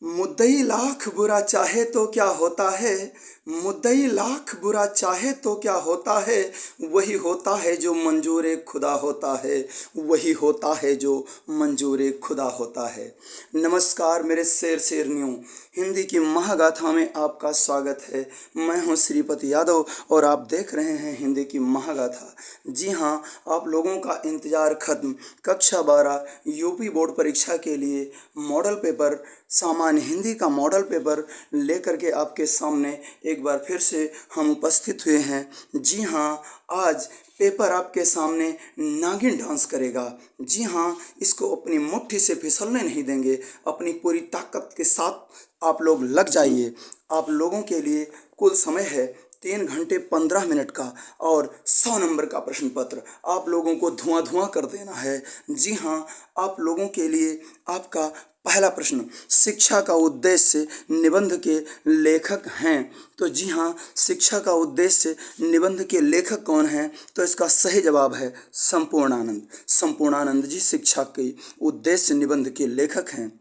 मुद्दई लाख बुरा चाहे तो क्या होता है। मुद्दई लाख बुरा चाहे तो क्या होता है। वही होता है जो मंजूर खुदा होता है। वही होता है जो मंजूर खुदा होता है। नमस्कार मेरे शेर शेरनियों, हिंदी की महागाथा में आपका स्वागत है। मैं हूं श्रीपति यादव और आप देख रहे हैं हिंदी की महागाथा। जी हां, आप लोगों का इंतज़ार खत्म। कक्षा 12 यूपी बोर्ड परीक्षा के लिए मॉडल पेपर, सामान्य हिंदी का मॉडल पेपर लेकर के आपके सामने एक बार फिर से हम उपस्थित हुए हैं। जी हाँ, आज पेपर आपके सामने नागिन डांस करेगा। जी हाँ, इसको अपनी मुट्ठी से फिसलने नहीं देंगे। अपनी पूरी ताकत के साथ आप लोग लग जाइए। आप लोगों के लिए कुल समय है 3 घंटे 15 मिनट का और 100 नंबर का प्रश्न पत्र आप लोगों को धुआं धुआं कर देना है। जी हाँ, आप लोगों के लिए आपका पहला प्रश्न, शिक्षा का उद्देश्य निबंध के लेखक हैं। तो जी हाँ, शिक्षा का उद्देश्य निबंध के लेखक कौन हैं? तो इसका सही जवाब है संपूर्णानंद। संपूर्णानंद जी शिक्षा के उद्देश्य निबंध के लेखक हैं।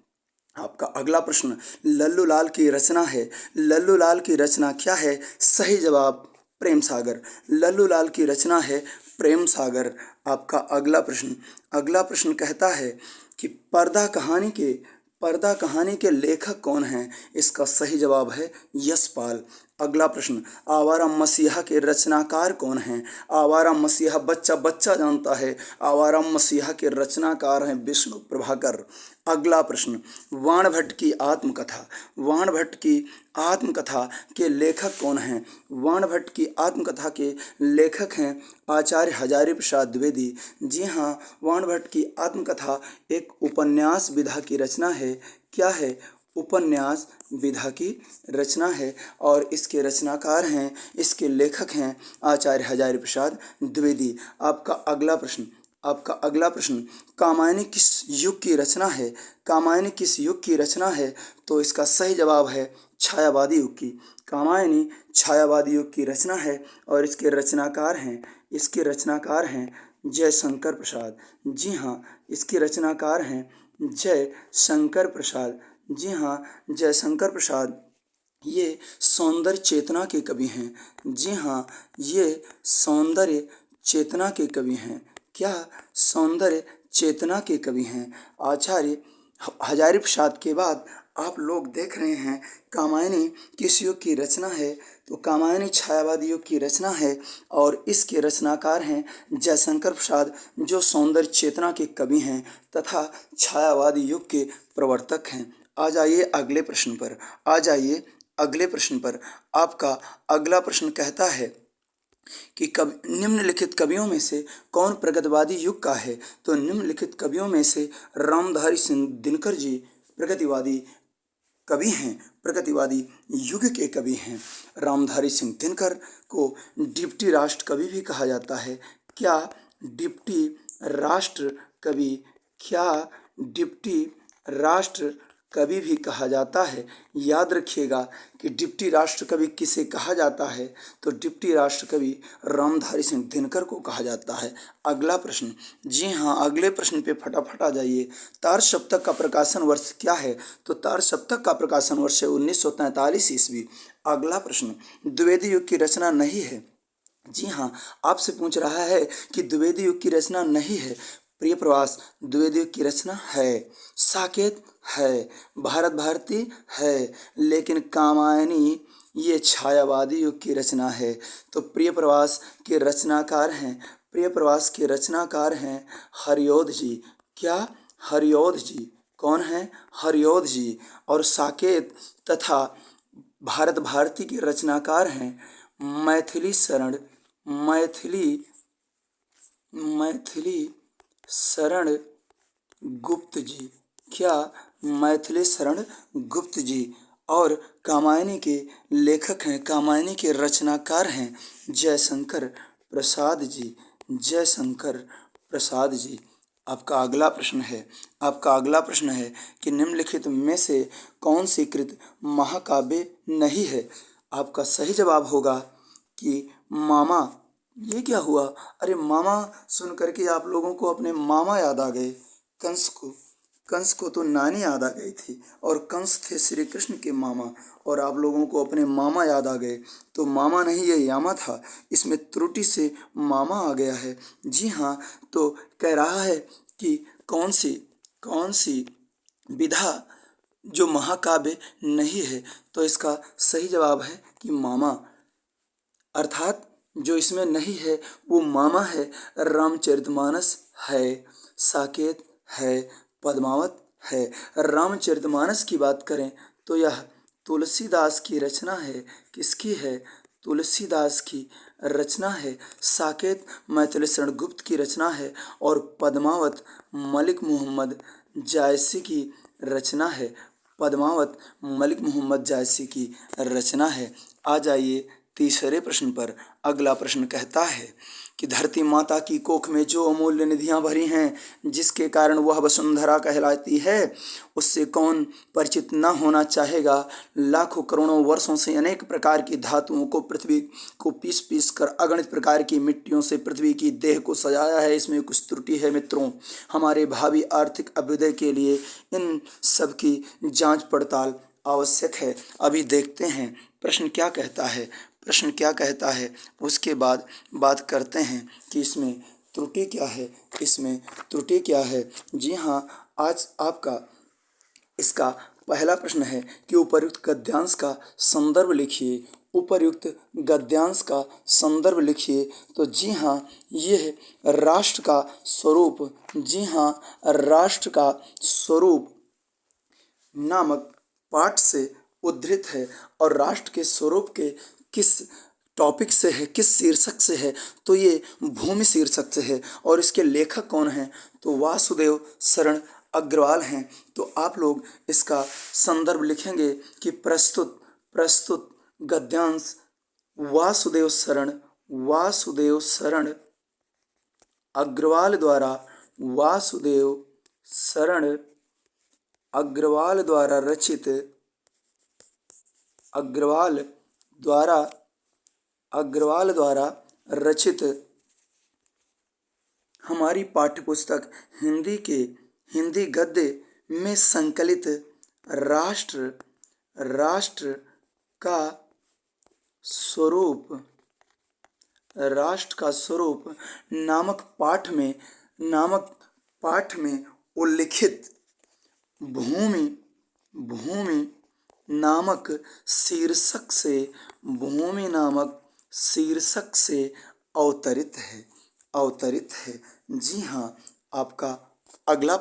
आपका अगला प्रश्न, लल्लू लाल की रचना है। लल्लू लाल की रचना क्या है? सही जवाब प्रेम सागर। लल्लू लाल की रचना है प्रेम सागर। आपका अगला प्रश्न कहता है कि पर्दा कहानी के लेखक कौन हैं? इसका सही जवाब है यशपाल। अगला प्रश्न, आवारा मसीहा के रचनाकार कौन हैं? आवारा मसीहा बच्चा बच्चा जानता है। आवारा मसीहा के रचनाकार हैं विष्णु प्रभाकर। अगला प्रश्न, वाणभट्ट की आत्मकथा। वाणभट्ट की आत्मकथा के लेखक कौन हैं? वाणभट्ट की आत्मकथा के लेखक हैं आचार्य हजारी प्रसाद द्विवेदी। जी हाँ, वाणभट्ट की आत्मकथा एक उपन्यास विधा की रचना है। क्या है? उपन्यास विधा की रचना है और इसके रचनाकार हैं, इसके लेखक हैं आचार्य हजारी प्रसाद द्विवेदी। आपका अगला प्रश्न, कामायनी किस युग की रचना है? कामायनी किस युग की रचना है? तो इसका सही जवाब है छायावादी युग की। कामायनी छायावादी युग की रचना है और इसके रचनाकार हैं जयशंकर प्रसाद। जी हाँ, इसके रचनाकार हैं जयशंकर प्रसाद। जी हाँ, जयशंकर प्रसाद ये सौंदर्य चेतना के कवि हैं। जी हाँ, ये सौंदर्य चेतना के कवि हैं। क्या? सौंदर्य चेतना के कवि हैं। आचार्य हजारी प्रसाद के बाद आप लोग देख रहे हैं कामायनी किस युग की रचना है? तो कामायनी छायावादी युग की रचना है और इसके रचनाकार हैं जयशंकर प्रसाद, जो सौंदर्य चेतना के कवि हैं तथा छायावादी युग के प्रवर्तक हैं। आ जाइए अगले प्रश्न पर। आपका अगला प्रश्न कहता है कि निम्नलिखित कवियों में से कौन प्रगतिवादी युग का है? तो निम्नलिखित कवियों में से रामधारी सिंह दिनकर जी प्रगतिवादी कवि हैं, प्रगतिवादी युग के कवि हैं। रामधारी सिंह दिनकर को डिप्टी राष्ट्र कवि भी कहा जाता है। क्या? डिप्टी राष्ट्र कवि। क्या? डिप्टी राष्ट्र कवि भी कहा जाता है। याद रखिएगा कि डिप्टी राष्ट्र कवि किसे कहा जाता है? तो डिप्टी राष्ट्र कवि रामधारी सिंह दिनकर को कहा जाता है। अगला प्रश्न, जी हाँ, अगले प्रश्न पे फटाफट आ जाइए। तार सप्तक का प्रकाशन वर्ष क्या है? तो तार सप्तक का प्रकाशन वर्ष है 1943 ईस्वी। अगला प्रश्न, द्विवेदी युग की रचना नहीं है। जी हाँ, आपसे पूछ रहा है कि द्विवेदी युग की रचना नहीं है। प्रिय प्रवास द्विवेदी युग की रचना है। साकेत है, भारत भारती है, लेकिन कामायनी ये छायावादी युग की रचना है। तो प्रिय प्रवास के रचनाकार हैं हरियोध जी। क्या? हरियोध जी। कौन है? हरियोध जी। और साकेत तथा भारत भारती के रचनाकार हैं मैथिली शरण गुप्त जी। क्या? मैथिली शरण गुप्त जी। और कामायनी के लेखक हैं, कामायनी के रचनाकार हैं जयशंकर प्रसाद जी। आपका अगला प्रश्न है कि निम्नलिखित में से कौन सी कृत महाकाव्य नहीं है? आपका सही जवाब होगा कि मामा। ये क्या हुआ? अरे मामा सुन करके आप लोगों को अपने मामा याद आ गए, कंस को। कंस को तो नानी याद आ गई थी और कंस थे श्री कृष्ण के मामा, और आप लोगों को अपने मामा याद आ गए। तो मामा नहीं, ये यामा था, इसमें त्रुटि से मामा आ गया है। जी हाँ, तो कह रहा है कि कौन सी विधा जो महाकाव्य नहीं है, तो इसका सही जवाब है कि मामा, अर्थात जो इसमें नहीं है वो मामा है, रामचरितमानस है, साकेत है, पद्मावत है। रामचरितमानस की बात करें तो यह तुलसीदास की रचना है। किसकी है? तुलसीदास की रचना है। साकेत मैथिली शरण गुप्त की रचना है और पद्मावत मलिक मोहम्मद जायसी की रचना है। पद्मावत मलिक मोहम्मद जायसी की रचना है। आ जाइए तीसरे प्रश्न पर। अगला प्रश्न कहता है कि धरती माता की कोख में जो अमूल्य निधियां भरी हैं, जिसके कारण वह वसुंधरा कहलाती है, उससे कौन परिचित न होना चाहेगा। लाखों करोड़ों वर्षों से अनेक प्रकार की धातुओं को पृथ्वी को पीस पीस कर अगणित प्रकार की मिट्टियों से पृथ्वी की देह को सजाया है। इसमें कुछ त्रुटि है मित्रों। हमारे भावी आर्थिक अभ्युदय के लिए इन सब की जांच पड़ताल आवश्यक है। अभी देखते हैं प्रश्न क्या कहता है। प्रश्न क्या कहता है उसके बाद बात करते हैं कि इसमें त्रुटि क्या है, इसमें त्रुटि क्या है। जी हाँ, आज आपका इसका पहला प्रश्न है कि उपर्युक्त गद्यांश का संदर्भ लिखिए। उपर्युक्त गद्यांश का संदर्भ लिखिए। तो जी हाँ, यह राष्ट्र का स्वरूप, जी हाँ, राष्ट्र का स्वरूप नामक पाठ से उद्धृत है। और राष्ट्र के स्वरूप के किस टॉपिक से है, किस शीर्षक से है, तो ये भूमि शीर्षक से है। और इसके लेखक कौन हैं? तो वासुदेव शरण अग्रवाल हैं। तो आप लोग इसका संदर्भ लिखेंगे कि प्रस्तुत गद्यांश वासुदेव शरण अग्रवाल द्वारा, वासुदेव शरण अग्रवाल द्वारा रचित, अग्रवाल द्वारा रचित हमारी पाठ्यपुस्तक हिंदी गद्य में संकलित राष्ट्र का स्वरूप नामक पाठ में उल्लिखित भूमि नामक शीर्षक से अवतरित है। जी हाँ, आपका अगला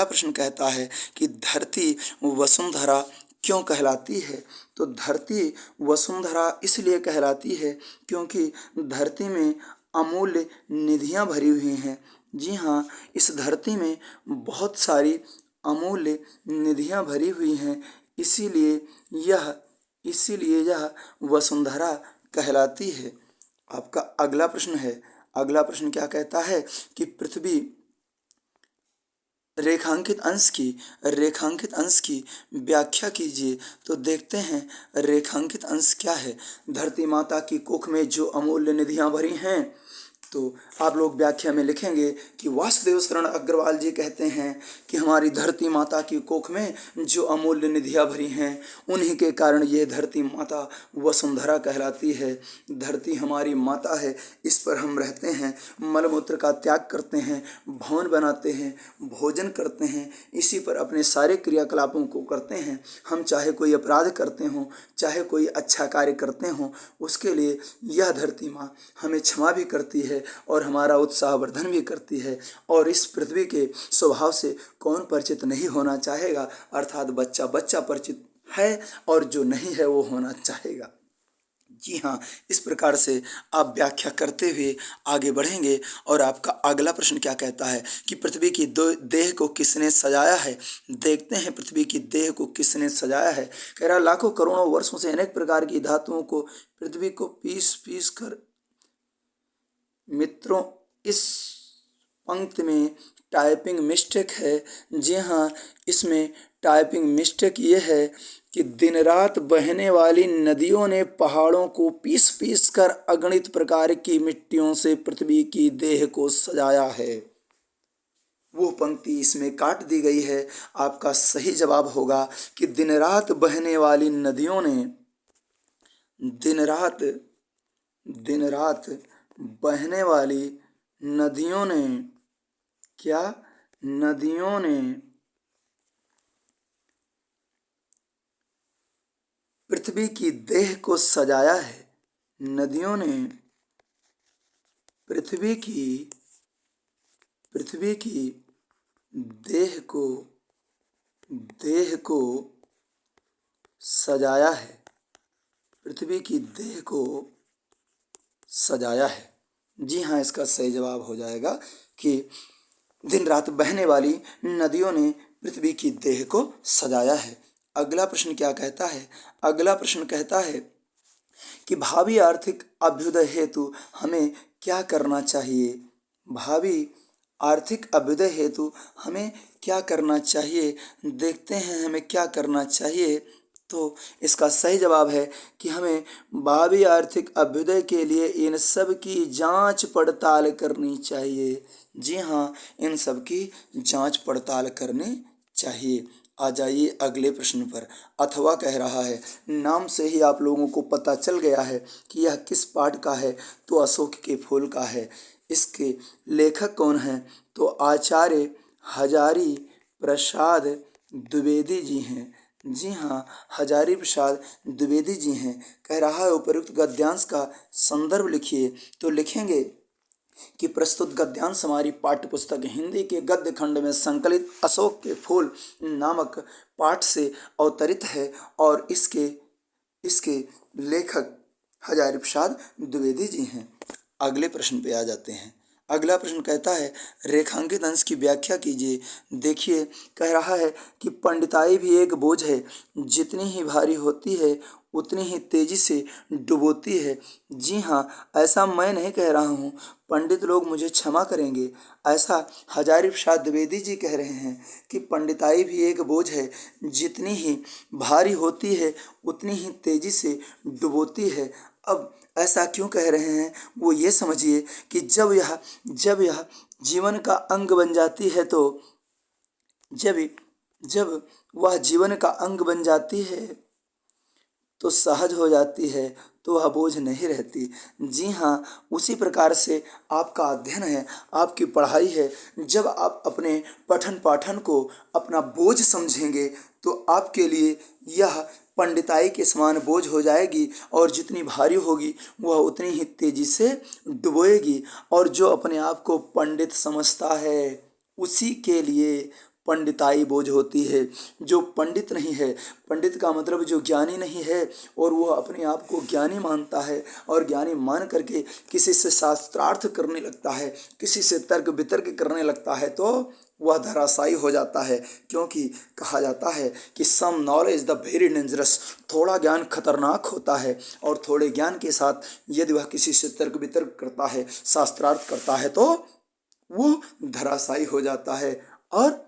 प्रश्न कहता है कि धरती वसुंधरा क्यों कहलाती है। तो धरती वसुंधरा इसलिए कहलाती है क्योंकि धरती में अमूल्य निधियां भरी हुई हैं। जी हाँ, इस धरती में बहुत सारी अमूल्य निधियां भरी हुई हैं, इसीलिए यह वसुंधरा कहलाती है। आपका अगला प्रश्न क्या कहता है कि पृथ्वी रेखांकित अंश की व्याख्या कीजिए। तो देखते हैं रेखांकित अंश क्या है। धरती माता की कोख में जो अमूल्य निधियां भरी हैं, तो आप लोग व्याख्या में लिखेंगे कि वासुदेव शरण अग्रवाल जी कहते हैं कि हमारी धरती माता की कोख में जो अमूल्य निधियां भरी हैं, उन्हीं के कारण ये धरती माता वसुंधरा कहलाती है। धरती हमारी माता है, इस पर हम रहते हैं, मलमूत्र का त्याग करते हैं, भवन बनाते हैं, भोजन करते हैं, इसी पर अपने सारे क्रियाकलापों को करते हैं। हम चाहे कोई अपराध करते हों, चाहे कोई अच्छा कार्य करते हों, उसके लिए यह धरती माँ हमें क्षमा भी करती है और हमारा उत्साहवर्धन भी करती है। और इस पृथ्वी के स्वभाव से कौन परिचित नहीं होना चाहेगा, अर्थात बच्चा परिचित है और जो नहीं है वो होना चाहेगा। जी हाँ, इस प्रकार से आप व्याख्या करते हुए आगे बढ़ेंगे। और आपका अगला प्रश्न क्या कहता है कि पृथ्वी की देह को किसने सजाया है। देखते हैं पृथ्वी की देह को किसने सजाया है। कह रहा लाखों करोड़ों वर्षों से अनेक प्रकार की धातुओं को पृथ्वी को पीस कर। मित्रों, इस पंक्ति में टाइपिंग मिस्टेक है। जी हाँ, इसमें टाइपिंग मिस्टेक ये है कि दिन रात बहने वाली नदियों ने पहाड़ों को पीस कर अगणित प्रकार की मिट्टियों से पृथ्वी की देह को सजाया है। वो पंक्ति इसमें काट दी गई है। आपका सही जवाब होगा कि दिन रात बहने वाली नदियों ने, दिन रात दिन रात बहने वाली नदियों ने क्या, नदियों ने पृथ्वी की देह को सजाया है। नदियों ने पृथ्वी की देह को सजाया है। पृथ्वी की देह को सजाया है। जी हाँ, इसका सही जवाब हो जाएगा कि दिन रात बहने वाली नदियों ने पृथ्वी की देह को सजाया है। अगला प्रश्न क्या कहता है? अगला प्रश्न कहता है कि भावी आर्थिक अभ्युदय हेतु हमें क्या करना चाहिए? भावी आर्थिक अभ्युदय हेतु हमें क्या करना चाहिए? देखते हैं हमें क्या करना चाहिए। तो इसका सही जवाब है कि हमें भावी आर्थिक अभ्युदय के लिए इन सब की जांच पड़ताल करनी चाहिए। जी हाँ, इन सब की जांच पड़ताल करनी चाहिए। आ जाइए अगले प्रश्न पर। अथवा कह रहा है, नाम से ही आप लोगों को पता चल गया है कि यह किस पाठ का है। तो अशोक के फूल का है। इसके लेखक कौन हैं? तो आचार्य हजारी प्रसाद द्विवेदी जी हैं। जी हाँ, हजारी प्रसाद द्विवेदी जी हैं। कह रहा है उपयुक्त गद्यांश का संदर्भ लिखिए। तो लिखेंगे कि प्रस्तुत गद्यांश हमारी पाठ्य पुस्तक हिंदी के गद्य खंड में संकलित अशोक के फूल नामक पाठ से अवतरित है और इसके लेखक हजारी प्रसाद द्विवेदी जी हैं। अगले प्रश्न पे आ जाते हैं। अगला प्रश्न कहता है, रेखांकित अंश की व्याख्या कीजिए। देखिए, कह रहा है कि पंडिताई भी एक बोझ है, जितनी ही भारी होती है उतनी ही तेजी से डुबोती है। जी हाँ, ऐसा मैं नहीं कह रहा हूँ, पंडित लोग मुझे क्षमा करेंगे। ऐसा हजारी प्रसाद द्विवेदी जी कह रहे हैं कि पंडिताई भी एक बोझ है, जितनी ही भारी होती है उतनी ही तेजी से डुबोती है। अब ऐसा क्यों कह रहे हैं? वो ये समझिए कि जब यह जीवन का अंग बन जाती है, तो जब वह जीवन का अंग बन जाती है तो सहज हो जाती है, तो वह बोझ नहीं रहती। जी हाँ, उसी प्रकार से आपका अध्ययन है, आपकी पढ़ाई है। जब आप अपने पठन पाठन को अपना बोझ समझेंगे तो आपके लिए यह पंडिताई के समान बोझ हो जाएगी और जितनी भारी होगी वह उतनी ही तेजी से डुबोएगी। और जो अपने आप को पंडित समझता है उसी के लिए पंडिताई बोझ होती है। जो पंडित नहीं है, पंडित का मतलब जो ज्ञानी नहीं है और वह अपने आप को ज्ञानी मानता है और ज्ञानी मान करके किसी से शास्त्रार्थ करने लगता है, किसी से तर्क वितर्क करने लगता है, तो वह धराशायी हो जाता है। क्योंकि कहा जाता है कि some knowledge the very dangerous, थोड़ा ज्ञान खतरनाक होता है और थोड़े ज्ञान के साथ यदि वह किसी से तर्क वितर्क करता है, शास्त्रार्थ करता है, तो वो धराशायी हो जाता है और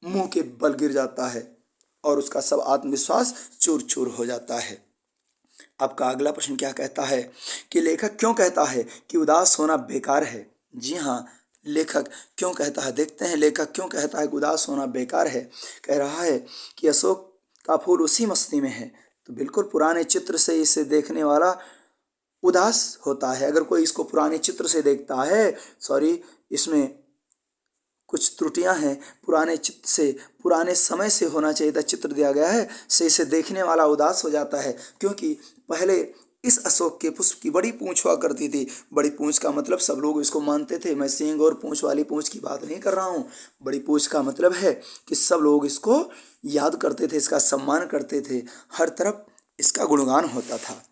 मुंह के बल गिर जाता है और उसका सब आत्मविश्वास चूर चूर हो जाता है। आपका अगला प्रश्न क्या कहता है कि लेखक क्यों कहता है कि उदास होना बेकार है? जी हाँ, लेखक क्यों कहता है, देखते हैं लेखक क्यों कहता है कि उदास होना बेकार है। कह रहा है कि अशोक का फूल उसी मस्ती में है। तो बिल्कुल पुराने चित्र से इसे देखने वाला उदास होता है। अगर कोई इसको पुराने चित्र से देखता है, सॉरी, इसमें कुछ त्रुटियां हैं, पुराने चित्र से, पुराने समय से होना चाहिए था चित्र दिया गया है, से इसे देखने वाला उदास हो जाता है। क्योंकि पहले इस अशोक के पुष्प की बड़ी पूंछ हुआ करती थी। बड़ी पूंछ का मतलब सब लोग इसको मानते थे। मैं सींग और पूंछ वाली पूंछ की बात नहीं कर रहा हूँ। बड़ी पूंछ का मतलब है कि सब लोग इसको याद करते थे, इसका सम्मान करते थे, हर तरफ इसका गुणगान होता था।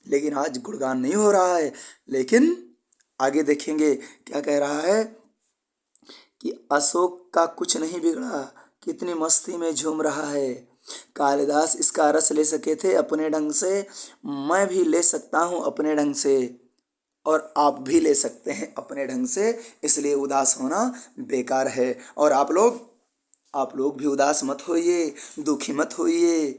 लेकिन आज गुणगान नहीं हो रहा है। लेकिन आगे देखेंगे क्या कह रहा है कि अशोक का कुछ नहीं बिगड़ा, कितनी मस्ती में झूम रहा है। कालिदास इसका रस ले सके थे अपने ढंग से, मैं भी ले सकता हूँ अपने ढंग से और आप भी ले सकते हैं अपने ढंग से। इसलिए उदास होना बेकार है। और आप लोग भी उदास मत होइए, दुखी मत होइए।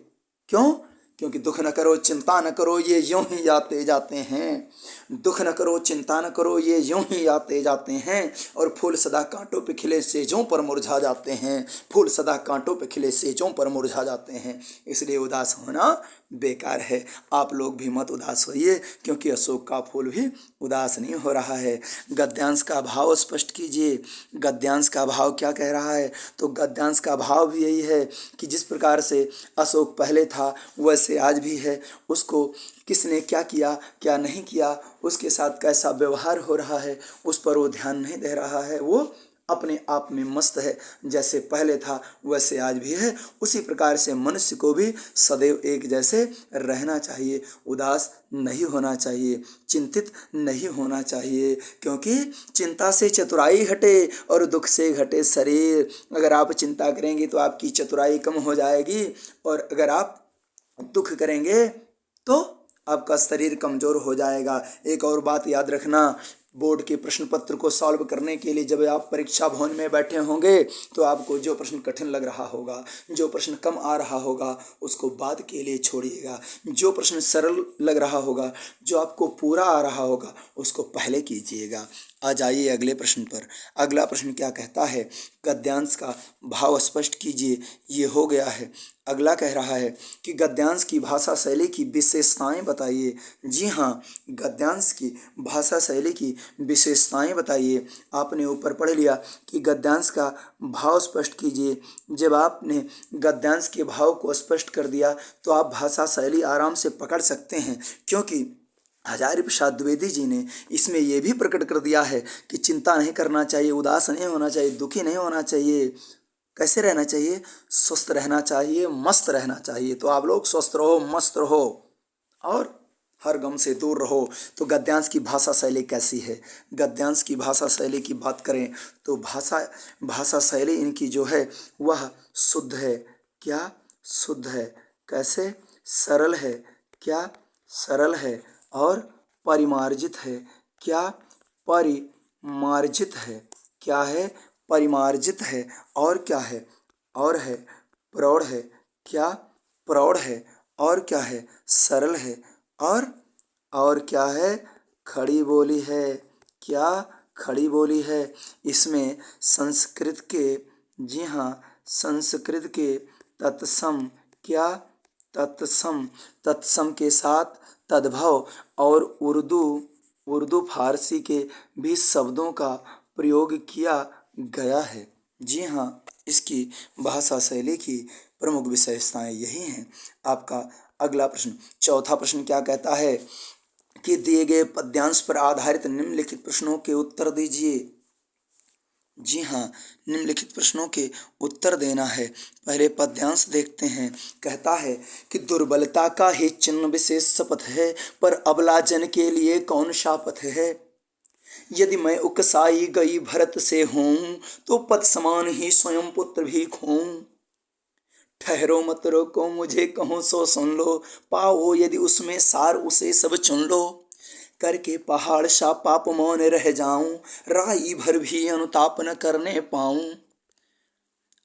क्यों? क्योंकि दुख न करो चिंता न करो ये यूं ही आते जाते हैं। दुख न करो चिंता न करो ये यूं ही आते जाते हैं। और फूल सदा कांटों पे खिले सेजों पर मुरझा जाते हैं। फूल सदा कांटों पे खिले सेजों पर मुरझा जाते हैं। इसलिए उदास होना बेकार है। आप लोग भी मत उदास होइए, क्योंकि अशोक का फूल भी उदास नहीं हो रहा है। गद्यांश का भाव स्पष्ट कीजिए। गद्यांश का भाव क्या कह रहा है? तो गद्यांश का भाव भी यही है कि जिस प्रकार से अशोक पहले था वैसे आज भी है। उसको किसने क्या किया क्या नहीं किया, उसके साथ कैसा व्यवहार हो रहा है, उस पर वो ध्यान नहीं दे रहा है। वो अपने आप में मस्त है। जैसे पहले था वैसे आज भी है। उसी प्रकार से मनुष्य को भी सदैव एक जैसे रहना चाहिए। उदास नहीं होना चाहिए, चिंतित नहीं होना चाहिए, क्योंकि चिंता से चतुराई हटे और दुख से घटे शरीर। अगर आप चिंता करेंगे तो आपकी चतुराई कम हो जाएगी, और अगर आप दुख करेंगे तो आपका शरीर कमजोर हो जाएगा। एक और बात याद रखना, बोर्ड के प्रश्न पत्र को सॉल्व करने के लिए जब आप परीक्षा भवन में बैठे होंगे तो आपको जो प्रश्न कठिन लग रहा होगा, जो प्रश्न कम आ रहा होगा, उसको बाद के लिए छोड़िएगा। जो प्रश्न सरल लग रहा होगा, जो आपको पूरा आ रहा होगा, उसको पहले कीजिएगा। आ जाइए अगले प्रश्न पर। अगला प्रश्न क्या कहता है? गद्यांश का भाव स्पष्ट कीजिए। ये हो गया है। अगला कह रहा है कि गद्यांश की भाषा शैली की विशेषताएं बताइए। जी हाँ, गद्यांश की भाषा शैली की विशेषताएं बताइए। आपने ऊपर पढ़ लिया कि गद्यांश का भाव स्पष्ट कीजिए। जब आपने गद्यांश के भाव को स्पष्ट कर दिया तो आप भाषा शैली आराम से पकड़ सकते हैं, क्योंकि हजारी प्रसाद द्विवेदी जी ने इसमें यह भी प्रकट कर दिया है कि चिंता नहीं करना चाहिए, उदास नहीं होना चाहिए, दुखी नहीं होना चाहिए। कैसे रहना चाहिए? स्वस्थ रहना चाहिए, मस्त रहना चाहिए। तो आप लोग स्वस्थ रहो, मस्त रहो और हर गम से दूर रहो। तो गद्यांश की भाषा शैली कैसी है? गद्यांश की भाषा शैली की बात करें तो भाषा शैली इनकी जो है वह शुद्ध है। क्या? शुद्ध है। कैसे? सरल है। क्या? सरल है। और परिमार्जित है। क्या? परिमार्जित है। क्या है? परिमार्जित है। और क्या है? और है प्रौढ़ है। क्या? प्रौढ़ है। और क्या है? सरल है। और क्या है? खड़ी बोली है। क्या? खड़ी बोली है। इसमें संस्कृत के, जी हाँ, संस्कृत के तत्सम, क्या? तत्सम, तत्सम के साथ तद्भव और उर्दू फारसी के भी शब्दों का प्रयोग किया गया है। जी हाँ, इसकी भाषा शैली की प्रमुख विशेषताएं यही हैं। आपका अगला प्रश्न, चौथा प्रश्न क्या कहता है कि दिए गए पद्यांश पर आधारित निम्नलिखित प्रश्नों के उत्तर दीजिए। जी हाँ, निम्नलिखित प्रश्नों के उत्तर देना है। पहले पद्यांश देखते हैं। कहता है कि दुर्बलता का ही चिन्ह विशेष शपथ है, पर अबला जन के लिए कौन शापथ है। यदि मैं उकसाई गई भरत से हूँ, तो पद समान ही स्वयं पुत्र भी खोऊं। ठहरो मत रोको मुझे कहो सो सुन लो, पाओ यदि उसमें सार उसे सब चुन लो। करके पहाड़ सा पाप मौन रह जाऊं, राई भर भी अनुताप न करने पाऊं।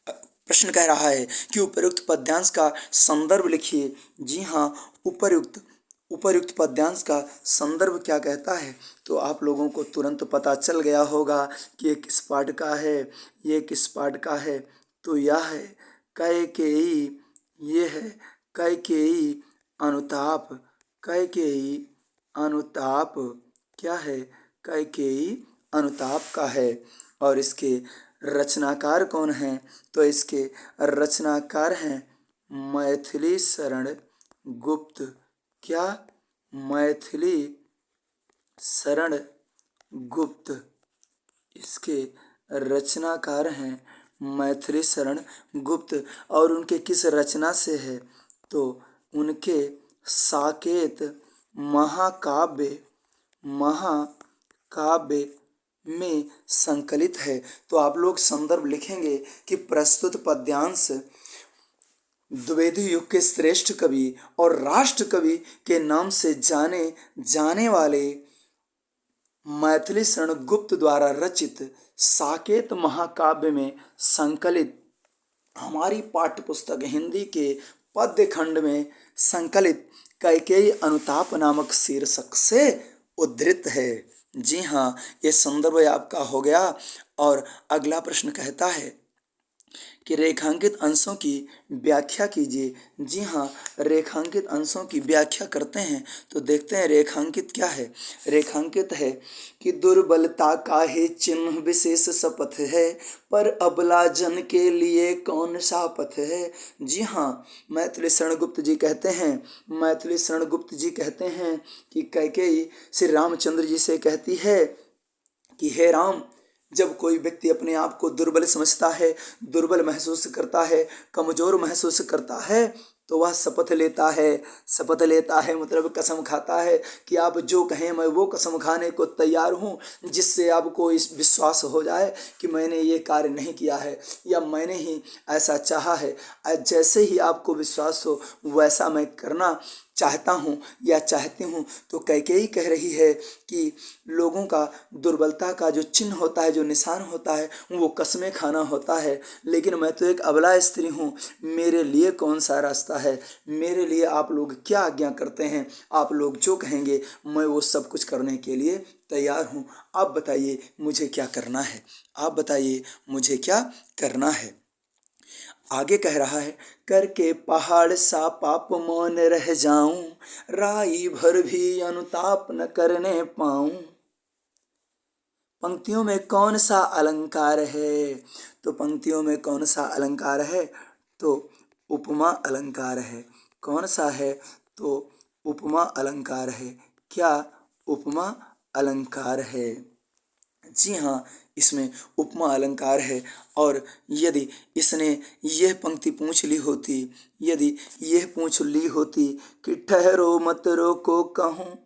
प्रश्न कह रहा है कि उपर्युक्त पद्यांश का संदर्भ लिखिए। जी हाँ, उपर्युक्त पद्यांश का संदर्भ क्या कहता है? तो आप लोगों को तुरंत पता चल गया होगा कि ये किस पाठ का है, ये किस पाठ का है। तो यह है कैकेयी, ये है कैकेयी अनुताप। कैकेयी अनुताप क्या है? कैकेयी अनुताप का है। और इसके रचनाकार कौन हैं? तो इसके रचनाकार हैं मैथिली शरण गुप्त। क्या? मैथिली शरण गुप्त। इसके रचनाकार हैं मैथिली शरण गुप्त। और उनके किस रचना से है? तो उनके साकेत महाकाव्य में संकलित है। तो आप लोग संदर्भ लिखेंगे कि प्रस्तुत पद्यांश द्विवेदी युग के श्रेष्ठ कवि और राष्ट्र कवि के नाम से जाने जाने वाले मैथिली शरण गुप्त द्वारा रचित साकेत महाकाव्य में संकलित हमारी पाठ्य पुस्तक हिंदी के पद्य खंड में संकलित कैकेयी अनुताप नामक शीर्षक से उद्धृत है। जी हाँ, ये संदर्भ आपका हो गया। और अगला प्रश्न कहता है कि रेखांकित अंशों की व्याख्या कीजिए। जी हाँ, रेखांकित अंशों की व्याख्या करते हैं तो देखते हैं रेखांकित क्या है। रेखांकित है कि दुर्बलता का ही चिन्ह विशेष शपथ है, पर अबला जन के लिए कौन सा पथ है। जी हाँ, मैथिली शरण गुप्त जी कहते हैं, मैथिली शरण गुप्त जी कहते हैं कि कैकेयी श्री रामचंद्र जी से कहती है कि हे राम, जब कोई व्यक्ति अपने आप को दुर्बल समझता है, दुर्बल महसूस करता है, कमजोर महसूस करता है, तो वह शपथ लेता है। शपथ लेता है मतलब कसम खाता है कि आप जो कहें मैं वो कसम खाने को तैयार हूँ, जिससे आपको इस विश्वास हो जाए कि मैंने ये कार्य नहीं किया है या मैंने ही ऐसा चाहा है। जैसे ही आपको विश्वास हो वैसा मैं करना चाहता हूँ या चाहती हूँ। तो कैकेयी कह रही है कि लोगों का दुर्बलता का जो चिन्ह होता है, जो निशान होता है, वो कसमें खाना होता है। लेकिन मैं तो एक अबला स्त्री हूँ, मेरे लिए कौन सा रास्ता है, मेरे लिए आप लोग क्या आज्ञा करते हैं, आप लोग जो कहेंगे मैं वो सब कुछ करने के लिए तैयार हूँ। आप बताइए मुझे क्या करना है, आप बताइए मुझे क्या करना है। आगे कह रहा है, करके पहाड़ सा पाप मौन रह जाऊं, राई भर भी अनुताप न करने पाऊं। पंक्तियों में कौन सा अलंकार है, तो पंक्तियों में कौन सा अलंकार है, तो उपमा अलंकार है। कौन सा है, तो उपमा अलंकार है। क्या उपमा अलंकार है। जी हाँ, इसमें उपमा अलंकार है। और यदि इसने यह पंक्ति पूछ ली होती, यदि यह पूछ ली होती कि ठहरो मत रोको कहूँ,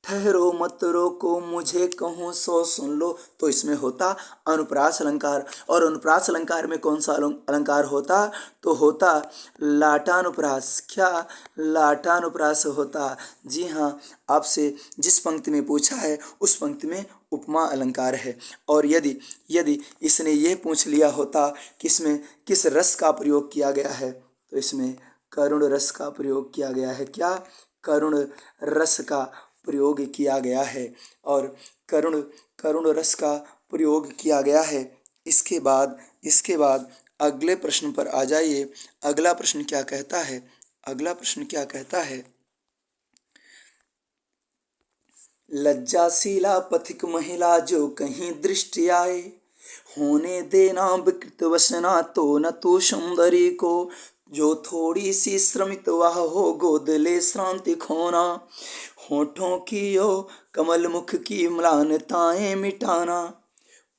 ठहरो मत रोको मुझे कहूँ सो सुन लो, तो इसमें होता अनुप्रास अलंकार। और अनुप्रास अलंकार में कौन सा अलंकार होता, तो होता लाटानुप्रास। क्या लाटानुप्रास होता। जी हाँ, आपसे जिस पंक्ति में पूछा है उस पंक्ति में उपमा अलंकार है। और यदि यदि इसने ये पूछ लिया होता कि इसमें किस रस का प्रयोग किया गया है, तो इसमें करुण रस का प्रयोग किया गया है। क्या करुण रस का प्रयोग किया गया है। और करुण करुण रस का प्रयोग किया गया है। इसके बाद अगले प्रश्न पर आ जाइए। अगला प्रश्न क्या कहता है, अगला प्रश्न क्या कहता है। लज्जाशीला पथिक महिला जो कहीं दृष्टि आए, होने देना विकृत वसना तो न तो सुंदरी को, जो थोड़ी सी श्रमित वह हो गोद ले श्रांति खोना, होठों की ओ कमल मुख की म्लानताएं मिटाना,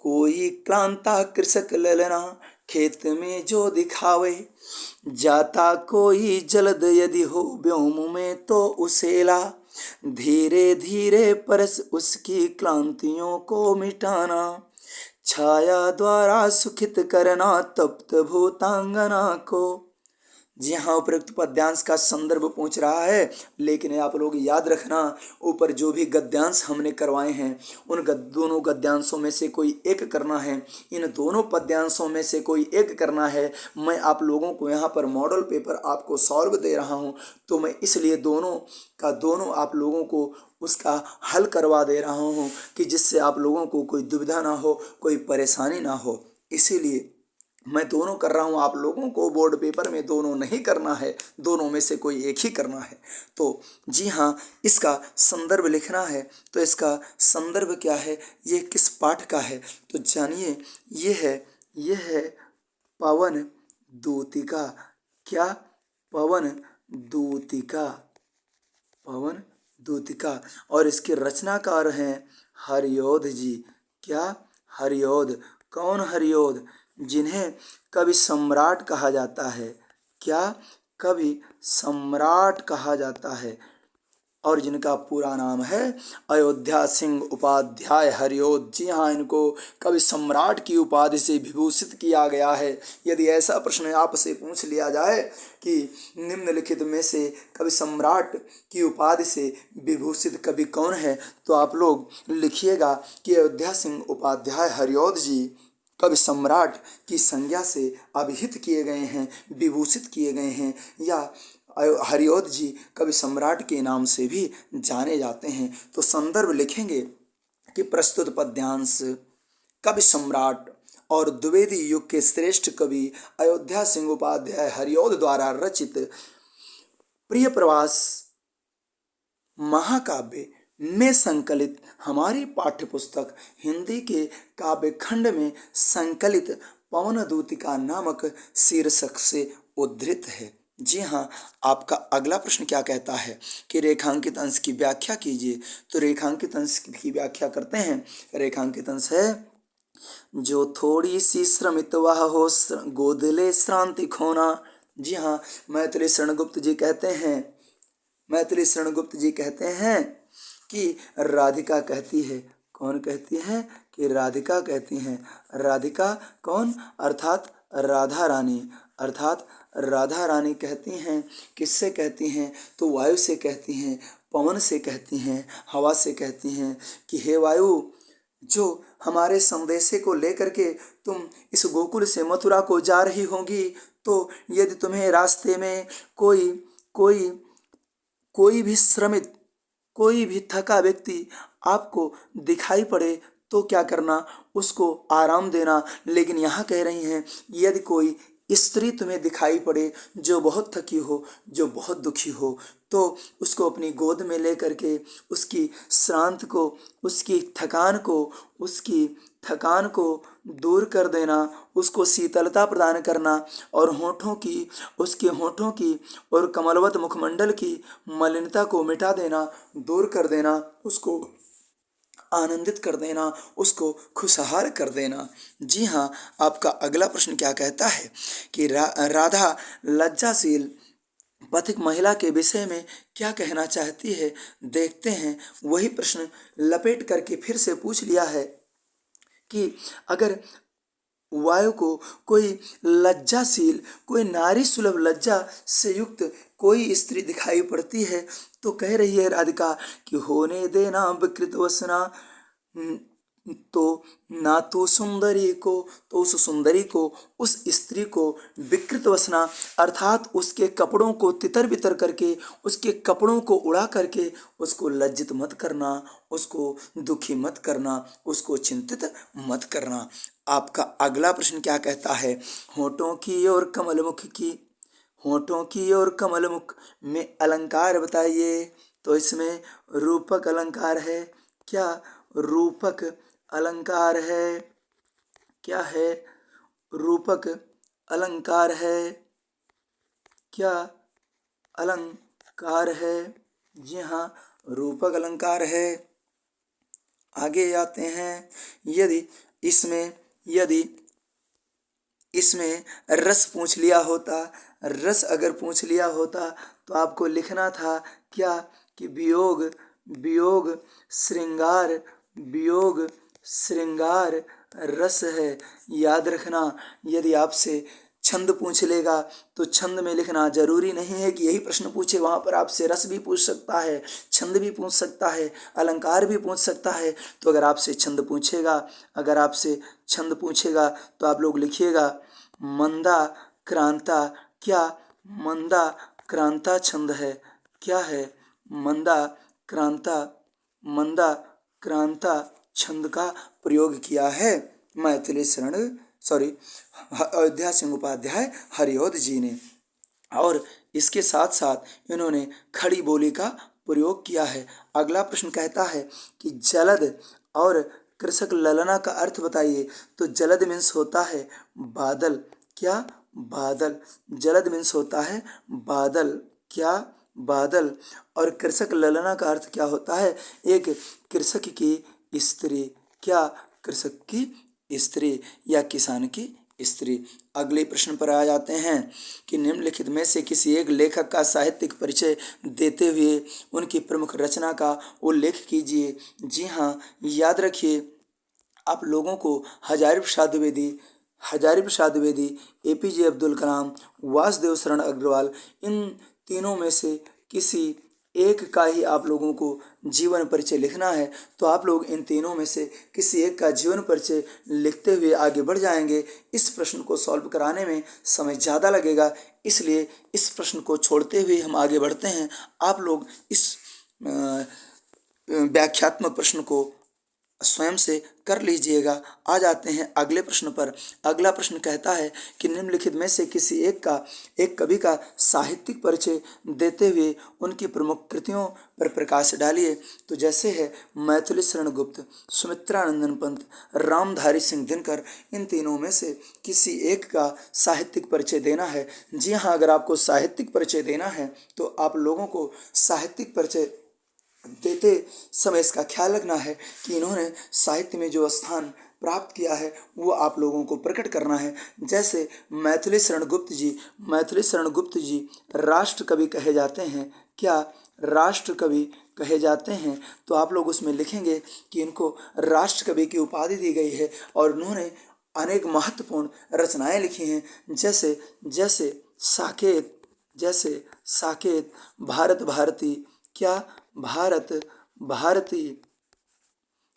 कोई क्लांता कृषक ललना खेत में जो दिखावे, जाता कोई जलद यदि हो व्योम में तो उसेला, धीरे धीरे परस उसकी क्लांतियों को मिटाना, छाया द्वारा सुखित करना तप्त भूतांगना को। जी हाँ, उपरोक्त पद्यांश का संदर्भ पूछ रहा है, लेकिन आप लोग याद रखना ऊपर जो भी गद्यांश हमने करवाए हैं उन दोनों गद्यांशों में से कोई एक करना है। इन दोनों पद्यांशों में से कोई एक करना है। मैं आप लोगों को यहाँ पर मॉडल पेपर आपको सॉल्व दे रहा हूँ, तो मैं इसलिए दोनों का दोनों आप लोगों को उसका हल करवा दे रहा हूँ कि जिससे आप लोगों को कोई दुविधा ना हो, कोई परेशानी ना हो। इसीलिए मैं दोनों कर रहा हूँ। आप लोगों को बोर्ड पेपर में दोनों नहीं करना है, दोनों में से कोई एक ही करना है। तो जी हाँ, इसका संदर्भ लिखना है। तो इसका संदर्भ क्या है, ये किस पाठ का है, तो जानिए। ये है पवन दूतिका। क्या, पवन दूतिका, पवन दूतिका। और इसके रचनाकार हैं हरियोध जी। क्या, हरियोध। कौन हरियोध, जिन्हें कवि सम्राट कहा जाता है। क्या, कवि सम्राट कहा जाता है। और जिनका पूरा नाम है अयोध्या सिंह उपाध्याय हरियोध। जी हाँ, इनको कवि सम्राट की उपाधि से विभूषित किया गया है। यदि ऐसा प्रश्न आपसे पूछ लिया जाए कि निम्नलिखित में से कवि सम्राट की उपाधि से विभूषित कवि कौन है, तो आप लोग लिखिएगा कि अयोध्या सिंह उपाध्याय हरियोध जी कवि सम्राट की संज्ञा से अभिहित किए गए हैं, विभूषित किए गए हैं, या हरिऔध जी कवि सम्राट के नाम से भी जाने जाते हैं। तो संदर्भ लिखेंगे कि प्रस्तुत पद्यांश कवि सम्राट और द्विवेदी युग के श्रेष्ठ कवि अयोध्या सिंह उपाध्याय हरिऔध द्वारा रचित प्रिय प्रवास महाकाव्य में संकलित हमारी पाठ्यपुस्तक हिंदी के काव्य खंड में संकलित पवन दूतिका नामक शीर्षक से उद्धृत है। जी हाँ, आपका अगला प्रश्न क्या कहता है कि रेखांकित अंश की व्याख्या कीजिए। तो रेखांकित अंश की व्याख्या करते हैं। रेखांकित अंश है जो थोड़ी सी श्रमित वह हो गोदले श्रांति खोना। जी हाँ, मैथिली शरण गुप्त जी कहते हैं कि राधिका कहती है, कौन कहती है कि राधिका कहती हैं। राधिका कौन? अर्थात राधा रानी कहती हैं। किससे कहती हैं? तो वायु से कहती हैं, पवन से कहती हैं, हवा से कहती हैं कि हे वायु, जो हमारे संदेशे को लेकर के तुम इस गोकुल से मथुरा को जा रही होंगी, तो यदि तुम्हें रास्ते में कोई भी श्रमित, कोई भी थका व्यक्ति आपको दिखाई पड़े तो क्या करना? उसको आराम देना। लेकिन यहाँ कह रही हैं यदि कोई स्त्री तुम्हें दिखाई पड़े जो बहुत थकी हो, जो बहुत दुखी हो, तो उसको अपनी गोद में ले करके उसकी श्रांत को, उसकी थकान को दूर कर देना, उसको शीतलता प्रदान करना और उसके होठों की और कमलवत मुखमंडल की मलिनता को मिटा देना, दूर कर देना, उसको आनंदित कर देना, उसको खुशहाल कर देना। जी हाँ, आपका अगला प्रश्न क्या कहता है कि राधा लज्जाशील पथिक महिला के विषय में क्या कहना चाहती है। देखते हैं। वही प्रश्न लपेट करके फिर से पूछ लिया है कि अगर वायु को कोई लज्जाशील, कोई नारी सुलभ लज्जा से युक्त कोई स्त्री दिखाई पड़ती है तो कह रही है राधिका कि होने देना विकृत वसना, तो ना तो सुंदरी को, तो उस सुंदरी को, उस स्त्री को विकृत वसना अर्थात उसके कपड़ों को तितर बितर करके, उसके कपड़ों को उड़ा करके उसको लज्जित मत करना, उसको दुखी मत करना, उसको चिंतित मत करना। आपका अगला प्रश्न क्या कहता है? होठों की और कमल मुख में अलंकार बताइए। तो इसमें रूपक अलंकार है। क्या रूपक अलंकार है? क्या है? रूपक अलंकार है। क्या अलंकार है? जी हाँ, रूपक अलंकार है। आगे आते हैं। यदि इसमें रस पूछ लिया होता, रस अगर पूछ लिया होता तो आपको लिखना था क्या कि वियोग श्रृंगार रस है। याद रखना, यदि आपसे छंद पूछ लेगा तो छंद में लिखना जरूरी नहीं है कि यही प्रश्न पूछे, वहाँ पर आपसे रस भी पूछ सकता है, छंद भी पूछ सकता है, अलंकार भी पूछ सकता है। तो अगर आपसे छंद पूछेगा तो आप लोग लिखिएगा मंदा क्रांता। क्या मंदा क्रांता छंद है? क्या है? मंदा क्रांता छंद का प्रयोग किया है अयोध्या सिंह उपाध्याय हरिऔध जी ने। और इसके साथ साथ इन्होंने खड़ी बोली का प्रयोग किया है। अगला प्रश्न कहता है कि जलद और कृषक ललना का अर्थ बताइए। तो जलद मीन्स होता है बादल। क्या? बादल। जलद मीन्स होता है बादल। क्या? बादल। और कृषक ललना का अर्थ क्या होता है? एक कृषक की स्त्री। क्या? कृषक की स्त्री या किसान की स्त्री। अगले प्रश्न पर आ जाते हैं कि निम्नलिखित में से किसी एक लेखक का साहित्यिक परिचय देते हुए उनकी प्रमुख रचना का उल्लेख कीजिए। जी हाँ, याद रखिए, आप लोगों को हजारी प्रसाद द्विवेदी, APJ अब्दुल कलाम, वासुदेव शरण अग्रवाल, इन तीनों में से किसी एक का ही आप लोगों को जीवन परिचय लिखना है तो आप लोग इन तीनों में से किसी एक का जीवन परिचय लिखते हुए आगे बढ़ जाएंगे। इस प्रश्न को सॉल्व कराने में समय ज़्यादा लगेगा, इसलिए इस प्रश्न को छोड़ते हुए हम आगे बढ़ते हैं। आप लोग इस व्याख्यात्मक प्रश्न को स्वयं से कर लीजिएगा। आ जाते हैं अगले प्रश्न पर। अगला प्रश्न कहता है कि निम्नलिखित में से किसी एक कवि का साहित्यिक परिचय देते हुए उनकी प्रमुख कृतियों पर प्रकाश डालिए। तो जैसे है मैथिली शरण गुप्त, सुमित्रानंदन पंत, रामधारी सिंह दिनकर, इन तीनों में से किसी एक का साहित्यिक परिचय देना है। जी हाँ, अगर आपको साहित्यिक परिचय देना है तो आप लोगों को साहित्यिक परिचय देते समय इसका ख्याल रखना है कि इन्होंने साहित्य में जो स्थान प्राप्त किया है वो आप लोगों को प्रकट करना है। जैसे मैथिली शरण गुप्त जी राष्ट्र कवि कहे जाते हैं। क्या राष्ट्र कवि कहे जाते हैं? तो आप लोग उसमें लिखेंगे कि इनको राष्ट्र कवि की उपाधि दी गई है और उन्होंने अनेक महत्वपूर्ण रचनाएं लिखी हैं। जैसे जैसे साकेत जैसे साकेत, भारत भारती, क्या भारत भारती,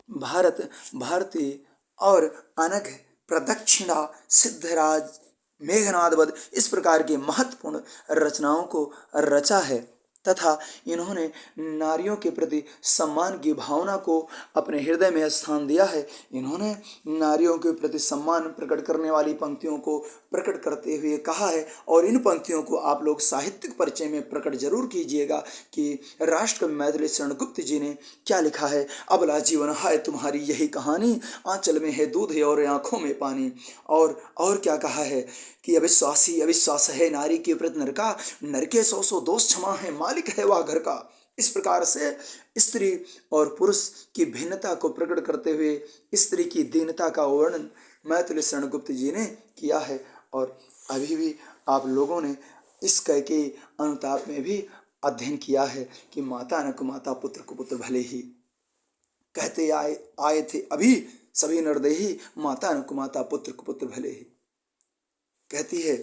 भारत भारती और अनघ, प्रदक्षिणा, सिद्धराज, मेघनाद वध, इस प्रकार की महत्वपूर्ण रचनाओं को रचा है तथा इन्होंने नारियों के प्रति सम्मान की भावना को अपने हृदय में स्थान दिया है। इन्होंने नारियों के प्रति सम्मान प्रकट करने वाली पंक्तियों को प्रकट करते हुए कहा है और इन पंक्तियों को आप लोग साहित्यिक परिचय में प्रकट जरूर कीजिएगा कि राष्ट्रकवि मैथिली शरण गुप्त जी ने क्या लिखा है। अबला जीवन है तुम्हारी यही कहानी, आंचल में है दूध और आंखों में पानी। और क्या कहा है कि अविश्वास है नारी के प्रति नर का, नर के 100 दोष क्षमा है, मालिक है वह घर का। इस प्रकार से स्त्री और पुरुष की भिन्नता को प्रकट करते हुए स्त्री की दीनता का वर्णन मैथिली शरण गुप्त जी ने किया है। और अभी भी आप लोगों ने इस कैकेयी अनुताप में भी अध्ययन किया है कि माता न को माता, पुत्र को पुत्र भले ही। कहते आए थे अभी सभी नरदेही, माता न को माता, पुत्र को पुत्र भले ही। कहती है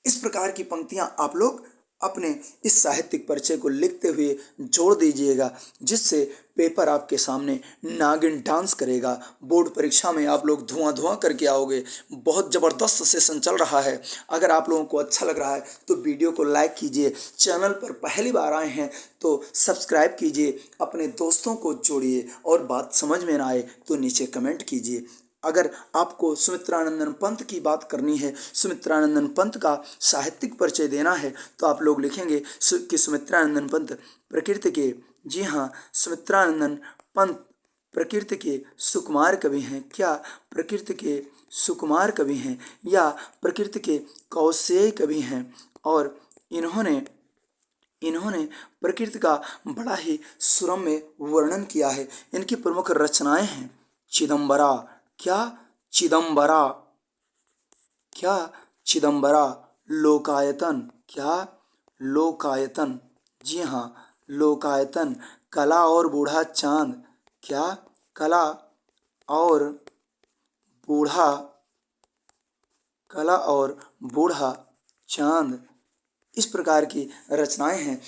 इस प्रकार की पंक्तियां आप लोग अपने इस साहित्यिक परिचय को लिखते हुए जोड़ दीजिएगा, जिससे पेपर आपके सामने नागिन डांस करेगा। बोर्ड परीक्षा में आप लोग धुआं करके आओगे। बहुत ज़बरदस्त सेशन चल रहा है। अगर आप लोगों को अच्छा लग रहा है तो वीडियो को लाइक कीजिए, चैनल पर पहली बार आए हैं तो सब्सक्राइब कीजिए, अपने दोस्तों को जोड़िए और बात समझ में ना आए तो नीचे कमेंट कीजिए। अगर आपको सुमित्रानंदन पंत की बात करनी है, सुमित्रानंदन पंत का साहित्यिक परिचय देना है तो आप लोग लिखेंगे कि सुमित्रानंदन पंत प्रकृति के, जी हाँ, सुमित्रानंदन पंत प्रकृति के सुकुमार कवि हैं। क्या प्रकृति के सुकुमार कवि हैं या प्रकृति के कौशेय कवि हैं? और इन्होंने प्रकृति का बड़ा ही सुरम्य वर्णन किया है। इनकी प्रमुख रचनाएं हैं चिदंबरा, क्या चिदंबरा, लोकायतन, क्या लोकायतन, जी हाँ, लोकायतन, कला और बूढ़ा चांद, क्या कला और बूढ़ा बूढ़ा चांद, इस प्रकार की रचनाएं हैं।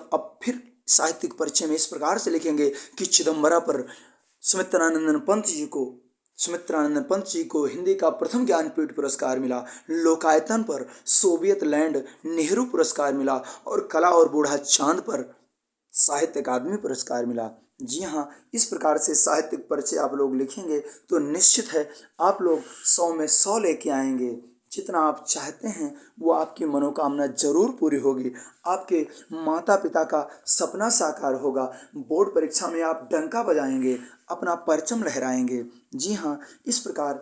अब फिर साहित्यिक परिचय में इस प्रकार से लिखेंगे कि चिदंबरा पर सुमित्रानंदन पंत जी को हिंदी का प्रथम ज्ञानपीठ पुरस्कार मिला। लोकायतन पर सोवियत लैंड नेहरू पुरस्कार मिला और कला और बूढ़ा चांद पर साहित्य अकादमी पुरस्कार मिला। जी हाँ, इस प्रकार से साहित्यिक परिचय आप लोग लिखेंगे तो निश्चित है आप लोग 100 में 100 लेके आएंगे। जितना आप चाहते हैं वो आपकी मनोकामना जरूर पूरी होगी। आपके माता पिता का सपना साकार होगा। बोर्ड परीक्षा में आप डंका बजाएंगे, अपना परचम लहराएंगे। जी हाँ, इस प्रकार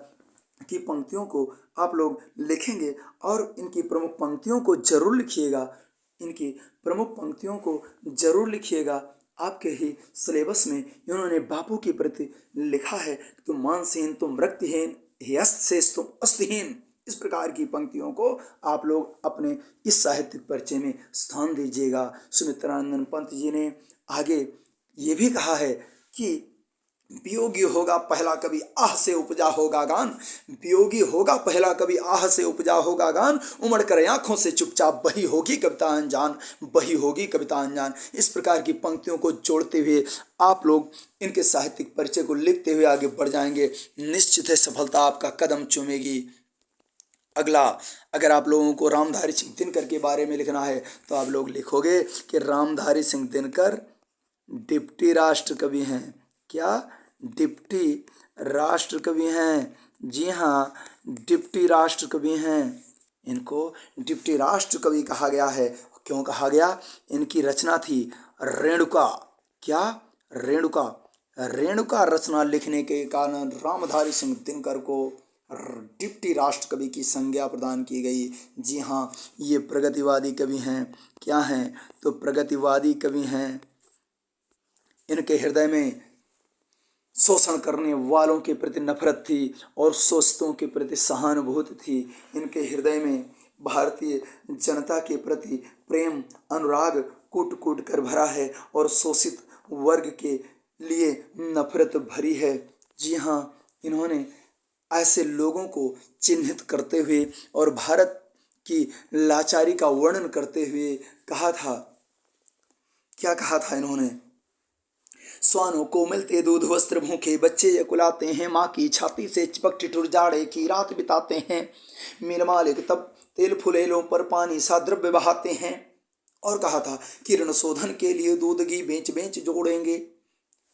की पंक्तियों को आप लोग लिखेंगे और इनकी प्रमुख पंक्तियों को जरूर लिखिएगा। आपके ही सिलेबस में इन्होंने बापू के प्रति लिखा है, तुम मांसहीन, तुम रक्तहीन, हे अस्तेश तुम अस्थिहीन। इस प्रकार की पंक्तियों को आप लोग अपने इस साहित्यिक परिचय में स्थान दीजिएगा। सुमित्रानंदन पंत जी ने आगे ये भी कहा है कि वियोगी होगा पहला कवि आह से उपजा होगा गान, वियोगी होगा पहला कवि आह से उपजा होगा गान, उमड़ कर आंखों से चुपचाप बही होगी कविता अनजान, बही होगी कविता अनजान। इस प्रकार की पंक्तियों को जोड़ते हुए आप लोग इनके साहित्यिक परिचय को लिखते हुए आगे बढ़ जाएंगे, निश्चित है सफलता आपका कदम चूमेगी। अगला, अगर आप लोगों को रामधारी सिंह दिनकर के बारे में लिखना है तो आप लोग लिखोगे कि रामधारी सिंह दिनकर डिप्टी राष्ट्र कवि हैं। क्या? डिप्टी राष्ट्र कवि हैं। जी हाँ, डिप्टी राष्ट्र कवि हैं। इनको डिप्टी राष्ट्र कवि कहा गया है। क्यों कहा गया? इनकी रचना थी रेणुका। क्या? रेणुका। रेणुका रचना लिखने के कारण रामधारी सिंह दिनकर को डिप्टी राष्ट्र कवि की संज्ञा प्रदान की गई। जी हाँ, ये प्रगतिवादी कवि हैं। क्या हैं? तो प्रगतिवादी कवि हैं। इनके हृदय में शोषण करने वालों के प्रति नफरत थी और शोषितों के प्रति सहानुभूति थी। इनके हृदय में भारतीय जनता के प्रति प्रेम अनुराग कूट कूट कर भरा है और शोषित वर्ग के लिए नफरत भरी है। जी हाँ, इन्होंने ऐसे लोगों को चिन्हित करते हुए और भारत की लाचारी का वर्णन करते हुए कहा था, क्या कहा था इन्होंने? स्वानों को मिलते दूध वस्त्र भूखे बच्चे ये कुलाते हैं, माँ की छाती से चिपक ठिठुर जाड़े की रात बिताते हैं, मीर मालिक तब तेल फुलेलों पर पानी सा द्रव्य बहाते हैं। और कहा था कि ऋण शोधन के लिए दूध घी बेच बेच जोड़ेंगे,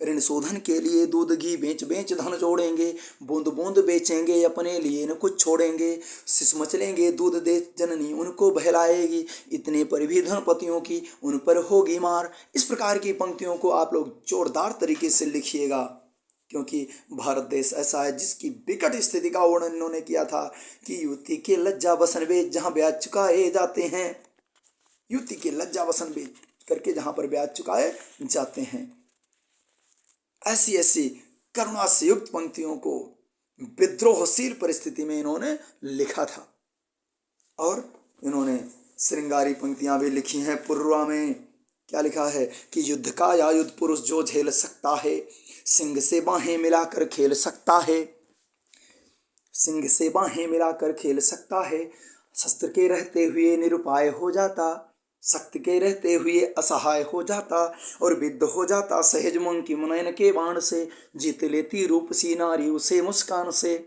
ऋण शोधन के लिए दूध घी बेच बेच धन जोड़ेंगे, बूंद बूंद बेचेंगे अपने लिए न कुछ छोड़ेंगे, शिशु मचलेंगे दूध दे जननी उनको बहलाएगी, इतने पर भी धनपतियों की उन पर होगी मार। इस प्रकार की पंक्तियों को आप लोग जोरदार तरीके से लिखिएगा, क्योंकि भारत देश ऐसा है जिसकी विकट स्थिति का वर्णन इन्होंने किया था कि युवती के लज्जा बसन बेच जहाँ ब्याज चुकाए जाते हैं, युवती के लज्जा बसन बेच करके जहाँ पर ब्याज चुकाए जाते हैं। ऐसी ऐसी करुणा से युक्त पंक्तियों को विद्रोहशील परिस्थिति में इन्होंने लिखा था। और इन्होंने श्रृंगारी पंक्तियां भी लिखी हैं। पुर्वा में क्या लिखा है कि युद्ध का आयुध पुरुष जो झेल सकता है, सिंह से बाहें मिलाकर खेल सकता है, सिंह से बाहें मिलाकर खेल सकता है, शस्त्र के रहते हुए निरुपाय हो जाता, शक्ति के रहते हुए असहाय हो जाता और विद्ध हो जाता, सहज मन की मुनयन के बाण से जीत लेती रूप सी नारी उसे मुस्कान से।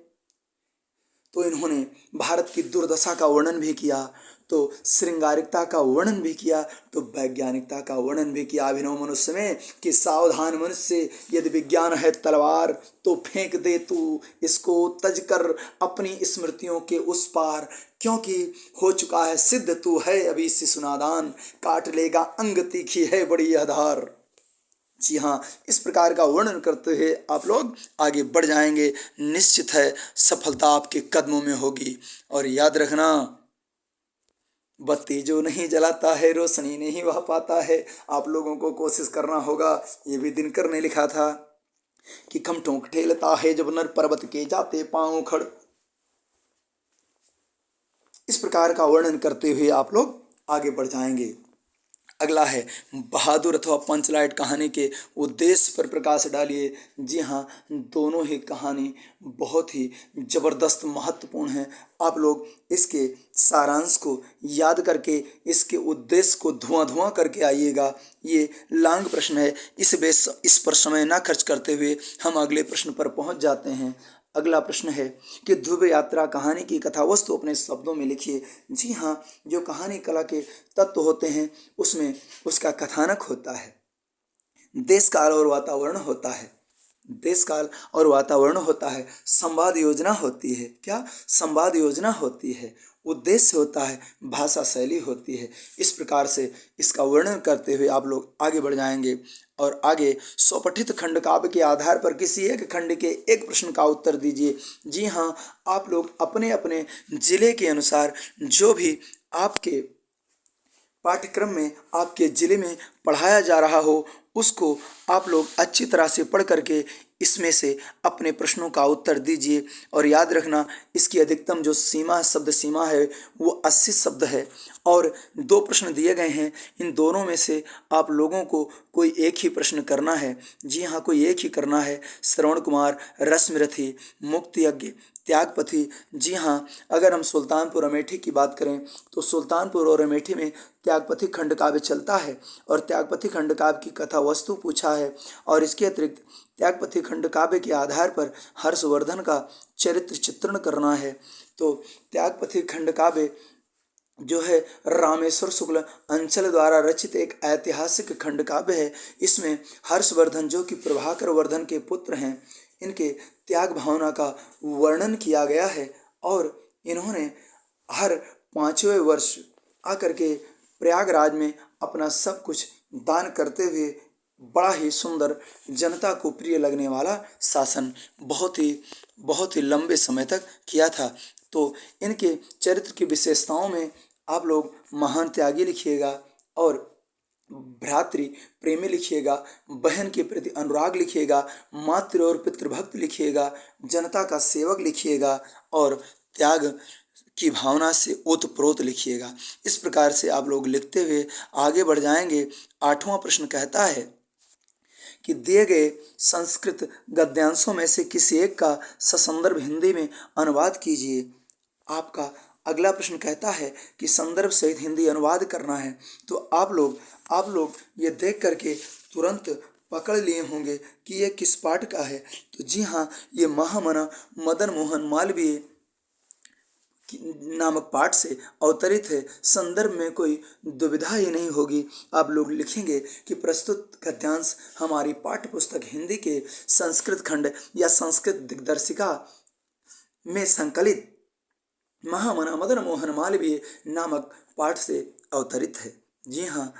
तो इन्होंने भारत की दुर्दशा का वर्णन भी किया, तो श्रृंगारिकता का वर्णन भी किया, तो वैज्ञानिकता का वर्णन भी किया अभिनव मनुष्य में कि सावधान मनुष्य, यदि विज्ञान है तलवार तो फेंक दे तू इसको तज कर अपनी स्मृतियों के उस पार, क्योंकि हो चुका है सिद्ध तू है अभी शिशु नादान, काट लेगा अंग तीखी है बड़ी यह धार। जी हाँ, इस प्रकार का वर्णन करते हुए आप लोग आगे बढ़ जाएंगे, निश्चित है सफलता आपके कदमों में होगी। और याद रखना, बत्ती जो नहीं जलाता है रोशनी नहीं वह पाता है। आप लोगों को कोशिश करना होगा, ये भी दिनकर ने लिखा था कि खम ठोंक ठेलता है जब नर पर्वत के जाते पांव खड़। इस प्रकार का वर्णन करते हुए आप लोग आगे बढ़ जाएंगे। अगला है बहादुर अथवा पंचलाइट कहानी के उद्देश्य पर प्रकाश डालिए। जी हाँ, दोनों ही कहानी बहुत ही ज़बरदस्त महत्वपूर्ण है। आप लोग इसके सारांश को याद करके इसके उद्देश्य को धुआं धुआं करके आइएगा। ये लांग प्रश्न है, इस पर समय ना खर्च करते हुए हम अगले प्रश्न पर पहुंच जाते हैं। अगला प्रश्न है कि ध्रुव यात्रा कहानी की कथा वस्तु अपने शब्दों में लिखिए। जी हाँ, जो कहानी कला के तत्व होते हैं उसमें उसका कथानक होता है, देश काल और वातावरण होता है, देश काल और वातावरण होता है, संवाद योजना होती है। क्या? संवाद योजना होती है, उद्देश्य होता है, भाषा शैली होती है। इस प्रकार से इसका वर्णन करते हुए आप लोग आगे बढ़ जाएंगे और आगे स्वपठित खंड काव्य के आधार पर किसी एक खंड के एक प्रश्न का उत्तर दीजिए। जी हाँ, आप लोग अपने अपने जिले के अनुसार जो भी आपके पाठ्यक्रम में आपके ज़िले में पढ़ाया जा रहा हो, उसको आप लोग अच्छी तरह से पढ़ करके इसमें से अपने प्रश्नों का उत्तर दीजिए। और याद रखना, इसकी अधिकतम जो सीमा शब्द सीमा है वो 80 शब्द है और 2 प्रश्न दिए गए हैं। इन दोनों में से आप लोगों को कोई एक ही प्रश्न करना है। जी हाँ, कोई एक ही करना है। श्रवण कुमार, रश्मिरथी, मुक्ति यज्ञ, त्यागपथी। जी हाँ, अगर हम सुल्तानपुर अमेठी की बात करें तो सुल्तानपुर और अमेठी में त्यागपथी खंड काव्य चलता है और त्यागपथी खंड काव्य की कथा वस्तु पूछा है। और इसके अतिरिक्त त्यागपथी खंड काव्य के आधार पर हर्षवर्धन का चरित्र चित्रण करना है। तो त्यागपथी खंड काव्य जो है रामेश्वर शुक्ल अंचल द्वारा रचित एक ऐतिहासिक खंड काव्य है। इसमें हर्षवर्धन जो कि प्रभाकर वर्धन के पुत्र हैं, इनके त्याग भावना का वर्णन किया गया है और इन्होंने हर 5वें वर्ष आकर के प्रयागराज में अपना सब कुछ दान करते हुए बड़ा ही सुंदर, जनता को प्रिय लगने वाला शासन बहुत ही लंबे समय तक किया था। तो इनके चरित्र की विशेषताओं में आप लोग महान त्यागी लिखिएगा और भ्रातृ प्रेमी लिखिएगा, बहन के प्रति अनुराग लिखिएगा, मातृ और पितृभक्त लिखिएगा, जनता का सेवक लिखिएगा और त्याग की भावना से ओतप्रोत लिखिएगा। इस प्रकार से आप लोग लिखते हुए आगे बढ़ जाएंगे। 8वां प्रश्न कहता है कि दिए गए संस्कृत गद्यांशों में से किसी एक का ससंदर्भ हिंदी में अनुवाद कीजिए। आपका अगला प्रश्न कहता है कि संदर्भ सहित हिंदी अनुवाद करना है। तो आप लोग ये देख करके तुरंत पकड़ लिए होंगे कि ये किस पाठ का है। तो जी हाँ, ये महामना मदन मोहन मालवीय नामक पाठ से अवतरित है। संदर्भ में कोई दुविधा ही नहीं होगी। आप लोग लिखेंगे कि प्रस्तुत गद्यांश हमारी पाठ्य पुस्तक हिंदी के संस्कृत खंड या संस्कृत दिग्दर्शिका में संकलित महामना मदन मोहन मालवीय नामक पाठ से अवतरित है। जी हाँ,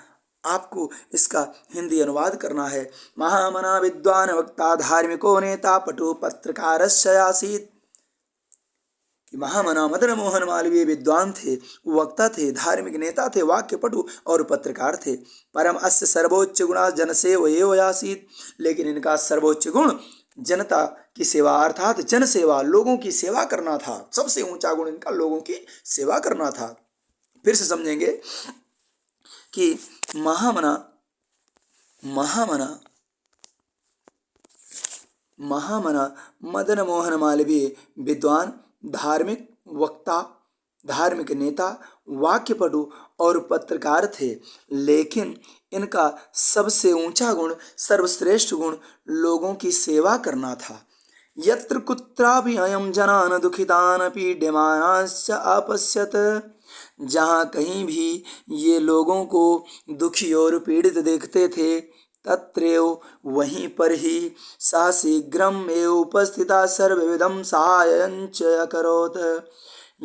आपको इसका हिंदी अनुवाद करना है। महामना विद्वान वक्ता धार्मिको नेता पटु पत्रकारस्य आसीत्। कि महामना मदन मोहन मालवीय विद्वान थे, वक्ता थे, धार्मिक नेता थे, वाक्य पटु और पत्रकार थे। परम अस्य सर्वोच्च गुणा जनसेव एव आसीत्। लेकिन इनका सर्वोच्च गुण जनता की सेवा अर्थात जन सेवा, लोगों की सेवा करना था। सबसे ऊंचा गुण इनका लोगों की सेवा करना था। फिर से समझेंगे कि महामना मदन मोहन मालवीय विद्वान, धार्मिक वक्ता, धार्मिक नेता, वाक्यपटु और पत्रकार थे। लेकिन इनका सबसे ऊंचा गुण, सर्वश्रेष्ठ गुण लोगों की सेवा करना था। यत्र कुत्रापि अयं जनान् दुखितान् पीड्यमानांश्च अपश्यत। जहाँ कहीं भी ये लोगों को दुखी और पीड़ित देखते थे, तत्रैव वहीं पर ही सा शीघ्रम एव उपस्थिता सर्वविधम सहायञ्च अकरोत्।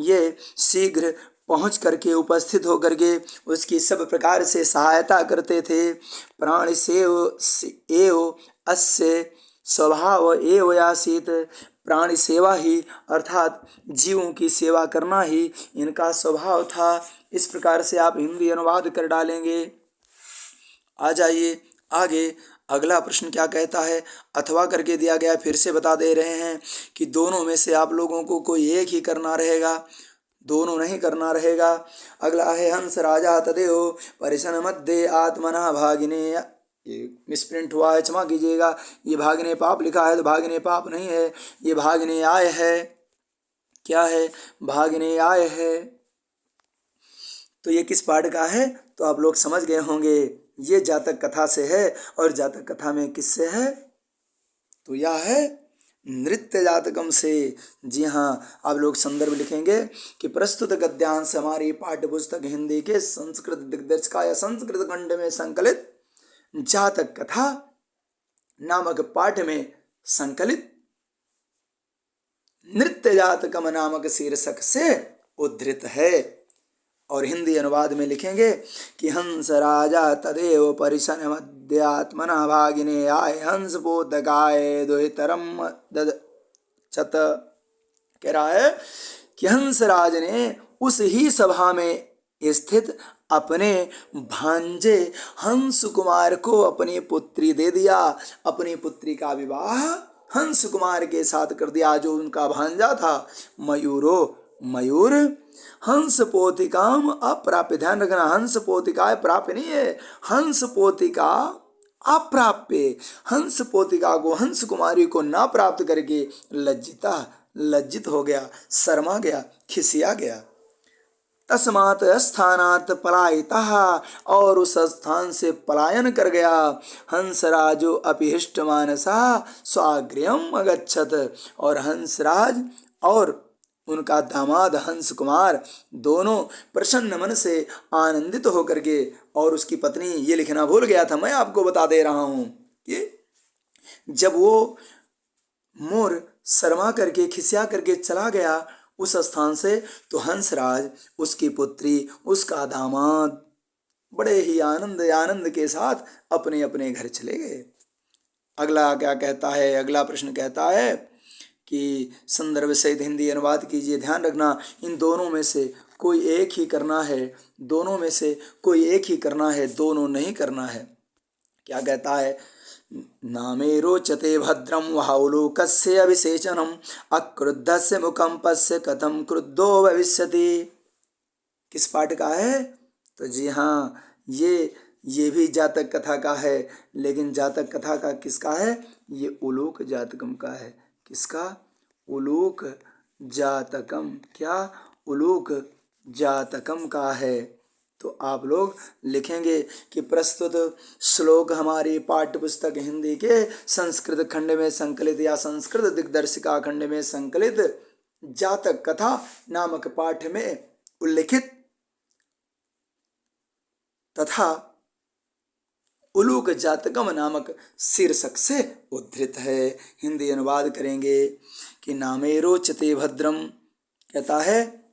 ये शीघ्र पहुँच करके, उपस्थित होकर के उसकी सब प्रकार से सहायता करते थे। प्राणी सेव एव अस्य स्वभाव एव आसीत्। प्राणी सेवा ही अर्थात जीवों की सेवा करना ही इनका स्वभाव था। इस प्रकार से आप हिंदी अनुवाद कर डालेंगे। आ जाइए आगे। अगला प्रश्न क्या कहता है, अथवा करके दिया गया। फिर से बता दे रहे हैं कि दोनों में से आप लोगों को कोई एक ही करना रहेगा, दोनों नहीं करना रहेगा। अगला है हंस राजा तदेव परिसन मध्य आत्मना भागिने। ये मिसप्रिंट हुआ है, क्षमा कीजिएगा। ये भागिने पाप लिखा है तो भागिने पाप नहीं है, ये भागिने आय है। क्या है? भागिने आय है। तो ये किस पाठ का है तो आप लोग समझ गए होंगे। ये जातक कथा से है और जातक कथा में किससे है तो यह है नृत्य जातकम से। जी हाँ, आप लोग संदर्भ लिखेंगे कि प्रस्तुत गद्यांश हमारी पाठ्य पुस्तक हिंदी के संस्कृत दिग्दर्शिका या संस्कृत खंड में संकलित जातक कथा नामक पाठ में संकलित नृत्य जातकम नामक शीर्षक से उद्धृत है। और हिंदी अनुवाद में लिखेंगे कि हंस राजा तदेव परिसन मध्यात्मना भागिने आय हंस पोतकाय दोहितरम ददचत। कह रहा है कि हंसराज ने उस ही सभा में स्थित अपने भांजे हंस कुमार को अपनी पुत्री दे दिया। अपनी पुत्री का विवाह हंस कुमार के साथ कर दिया, जो उनका भांजा था। मयूर हंस पोतिकाम अप्राप्य, ध्यान रखना, हंस पोतिका प्राप्य नहीं है, हंस पोतिका अप्राप्य। हंस पोतिका को, हंस कुमारी को ना प्राप्त करके लज्जित हो गया, शर्मा गया, खिसिया गया। तस्मात् स्थानात् पलायितः, और उस स्थान से पलायन कर गया। हंसराजो अपिहिष्टमानसा स्वागृहम् अगच्छत, और हंसराज और उनका दामाद हंस कुमार दोनों प्रसन्न मन से आनंदित होकर के, और उसकी पत्नी, ये लिखना भूल गया था, मैं आपको बता दे रहा हूं कि जब वो मोर शर्मा करके, खिसिया करके चला गया उस स्थान से, तो हंसराज, उसकी पुत्री, उसका दामाद बड़े ही आनंद के साथ अपने अपने घर चले गए। अगला क्या कहता है, अगला प्रश्न कहता है कि संदर्भ सहित हिंदी अनुवाद कीजिए। ध्यान रखना, इन दोनों में से कोई एक ही करना है, दोनों में से कोई एक ही करना है, दोनों नहीं करना है। क्या कहता है, नामे रोचते भद्रम वहाउलोकस्य अभिषेचनम अक्रुद्धस्य मुखम पश्य कथम क्रुद्धो भविष्यति। किस पाठ का है? तो जी हाँ, ये भी जातक कथा का है, लेकिन जातक कथा का किसका है? ये उलोक जातकम का है। किसका? उलोक जातकम। क्या? उलोक जातकम का है। तो आप लोग लिखेंगे कि प्रस्तुत श्लोक हमारी पाठ्य पुस्तक हिंदी के संस्कृत खंड में संकलित या संस्कृत दिग्दर्शिका खंड में संकलित जातक कथा नामक पाठ में उल्लिखित तथा उलूक जातकम नामक शीर्षक से उद्धृत है। हिंदी अनुवाद करेंगे कि नामे रोचते भद्रम, कहता है,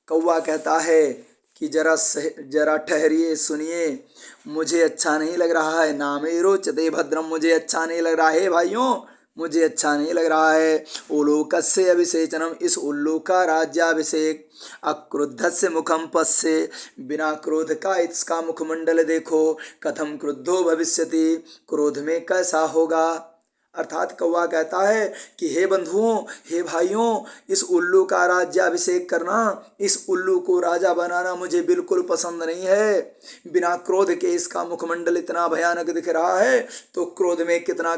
कौवा कहता है कि जरा ठहरिए, सुनिए, मुझे अच्छा नहीं लग रहा है। नामे रोचते भद्रम, मुझे अच्छा नहीं लग रहा है भाइयों, मुझे अच्छा नहीं लग रहा है। उलोकस्य अभिषेचनम, इस उल्लू का राज्याभिषेक। अक्रुद्धस्य मुखम पश्य, बिना क्रोध का इसका मुखमंडल देखो। कथम क्रुद्धो भविष्यति, क्रोध में कैसा होगा। अर्थात कौवा कहता है कि हे बंधुओं, हे भाइयों, इस उल्लू का राज्याभिषेक करना, इस उल्लू को राजा बनाना मुझे बिल्कुल पसंद नहीं है। बिना क्रोध के इसका मुखमंडल इतना भयानक दिख रहा है, तो क्रोध में कितना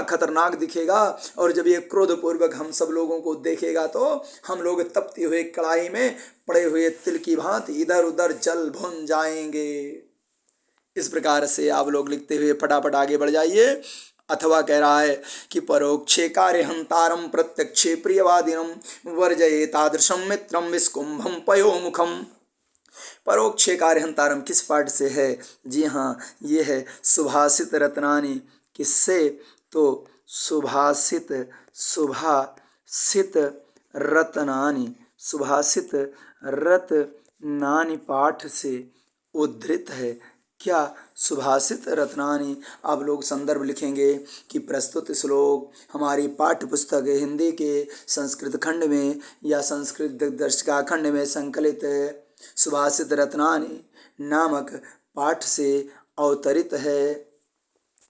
खतरनाक दिखेगा। और जब ये क्रोध पूर्वक हम सब लोगों को देखेगा, तो हम लोग तपती हुई कड़ाई में पड़े हुए तिल की भांति इधर उधर जल भुन जाएंगे। इस प्रकार से आप लोग लिखते हुए फटाफट आगे बढ़ जाइए। अथवा कह रहा है कि परोक्षे कार्य हंतारम प्रत्यक्षे प्रियवादिनम वर्जये तादृशम मित्रम विस्कुंभम पयोमुखम। परोक्षे कार्य हंतारम किस पाठ से है? जी हाँ, ये है सुभाषित रत्नानी। किससे? तो सुभाषित रत्नानी पाठ से उद्धृत है। क्या? सुभाषित रत्नानी। आप लोग संदर्भ लिखेंगे कि प्रस्तुत श्लोक हमारी पाठ्य पुस्तक हिंदी के संस्कृत खंड में या संस्कृत दिग्दर्शिका खंड में संकलित सुभाषित रत्नानी नामक पाठ से अवतरित है।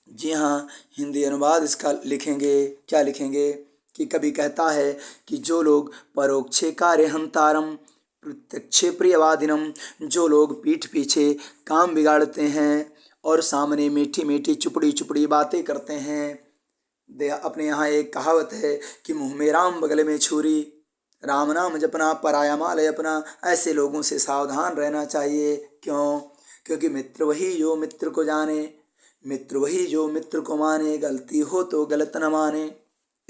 जी हाँ, हिंदी अनुवाद इसका लिखेंगे। क्या लिखेंगे कि कभी कहता है कि जो लोग परोक्षे कार्य हंतारम प्रत्यक्षे प्रियवादिनम, जो लोग पीठ पीछे काम बिगाड़ते हैं और सामने मीठी मीठी चुपड़ी बातें करते हैं। अपने यहाँ एक कहावत है कि मुँह में राम बगल में छुरी, राम नाम जपना पराया माल अपना। ऐसे लोगों से सावधान रहना चाहिए। क्यों? क्योंकि मित्र वही जो मित्र को जाने, मित्र वही जो मित्र को माने, गलती हो तो गलत न माने।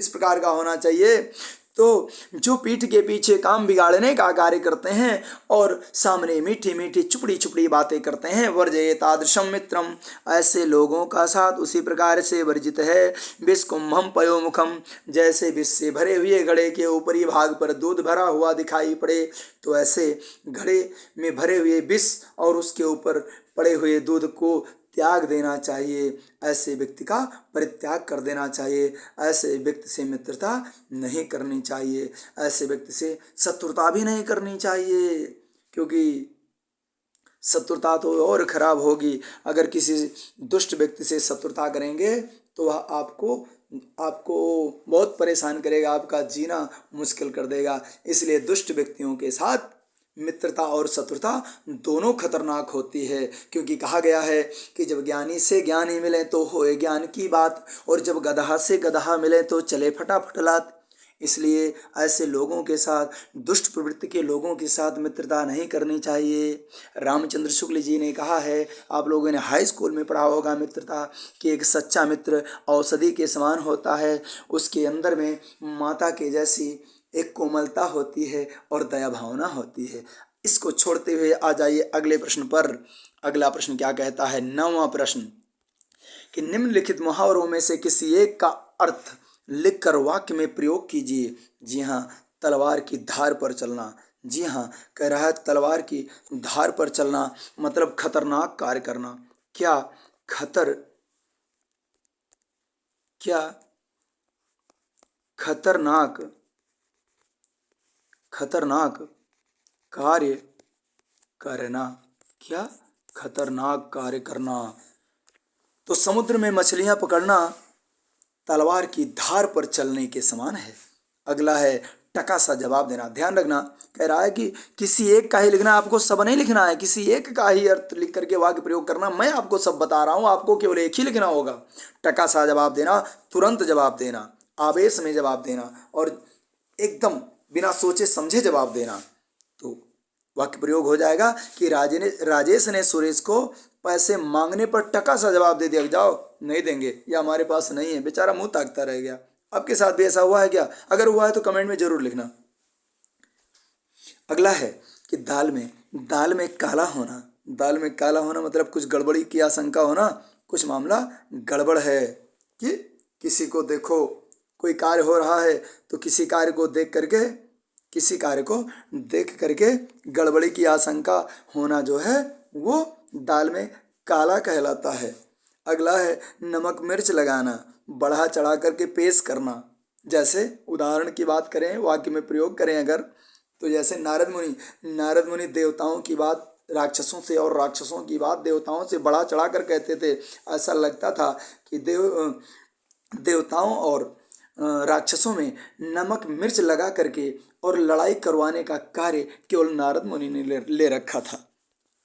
इस प्रकार का होना चाहिए। तो जो पीठ के पीछे काम बिगाड़ने का कार्य करते हैं और सामने मीठी मीठी चुपड़ी बातें करते हैं, वर्जये तादृशम मित्रम, ऐसे लोगों का साथ उसी प्रकार से वर्जित है। विस्कुंभम पयोमुखम, जैसे विष से भरे हुए घड़े के ऊपरी भाग पर दूध भरा हुआ दिखाई पड़े, तो ऐसे घड़े में भरे हुए विष और उसके ऊपर पड़े हुए दूध को त्याग देना चाहिए। ऐसे व्यक्ति का परित्याग कर देना चाहिए। ऐसे व्यक्ति से मित्रता नहीं करनी चाहिए। ऐसे व्यक्ति से शत्रुता भी नहीं करनी चाहिए, क्योंकि शत्रुता तो और खराब होगी। अगर किसी दुष्ट व्यक्ति से शत्रुता करेंगे तो वह आपको आपको बहुत परेशान करेगा, आपका जीना मुश्किल कर देगा। इसलिए दुष्ट व्यक्तियों के साथ मित्रता और शत्रुता दोनों खतरनाक होती है, क्योंकि कहा गया है कि जब ज्ञानी से ज्ञानी मिले तो होए ज्ञान की बात, और जब गदहा से गदहा मिले तो चले फटाफट लात। इसलिए ऐसे लोगों के साथ, दुष्ट प्रवृत्ति के लोगों के साथ मित्रता नहीं करनी चाहिए। रामचंद्र शुक्ल जी ने कहा है, आप लोगों ने हाई स्कूल में पढ़ा होगा मित्रता, कि एक सच्चा मित्र औषधि के समान होता है। उसके अंदर में माता के जैसी एक कोमलता होती है और दया भावना होती है। इसको छोड़ते हुए आ जाइए अगले प्रश्न पर। अगला प्रश्न क्या कहता है, 9वां प्रश्न, कि निम्नलिखित मुहावरों में से किसी एक का अर्थ लिखकर वाक्य में प्रयोग कीजिए। जी हाँ, तलवार की धार पर चलना। जी हाँ, कह रहा है तलवार की धार पर चलना मतलब खतरनाक कार्य करना। क्या खतरनाक खतरनाक कार्य करना। क्या खतरनाक कार्य करना। तो समुद्र में मछलियां पकड़ना तलवार की धार पर चलने के समान है। अगला है टका सा जवाब देना। ध्यान रखना, कह रहा है कि किसी एक का ही लिखना, आपको सब नहीं लिखना है, किसी एक का ही अर्थ लिख करके वाक्य प्रयोग करना। मैं आपको सब बता रहा हूं, आपको केवल एक ही लिखना होगा। टका सा जवाब देना, तुरंत जवाब देना, आवेश में जवाब देना और एकदम बिना सोचे समझे जवाब देना। तो वाक्य प्रयोग हो जाएगा कि राजेश ने सुरेश को पैसे मांगने पर टका सा जवाब दे दिया, जाओ नहीं देंगे या हमारे पास नहीं है। बेचारा मुंह ताकता रह गया। आपके साथ भी ऐसा हुआ है क्या? अगर हुआ है तो कमेंट में जरूर लिखना। अगला है कि दाल में काला होना। दाल में काला होना मतलब कुछ गड़बड़ी की आशंका होना, कुछ मामला गड़बड़ है। कि किसी को देखो, कोई कार्य हो रहा है तो किसी कार्य को देख करके गड़बड़ी की आशंका होना जो है वो दाल में काला कहलाता है। अगला है नमक मिर्च लगाना, बढ़ा चढ़ा करके पेश करना। जैसे उदाहरण की बात करें, वाक्य में प्रयोग करें अगर, तो जैसे नारद मुनि देवताओं की बात राक्षसों से और राक्षसों की बात देवताओं से बढ़ा चढ़ा कर कहते थे। ऐसा लगता था कि देवताओं और राक्षसों में नमक मिर्च लगा करके और लड़ाई करवाने का कार्य केवल नारद मुनि ने ले रखा था।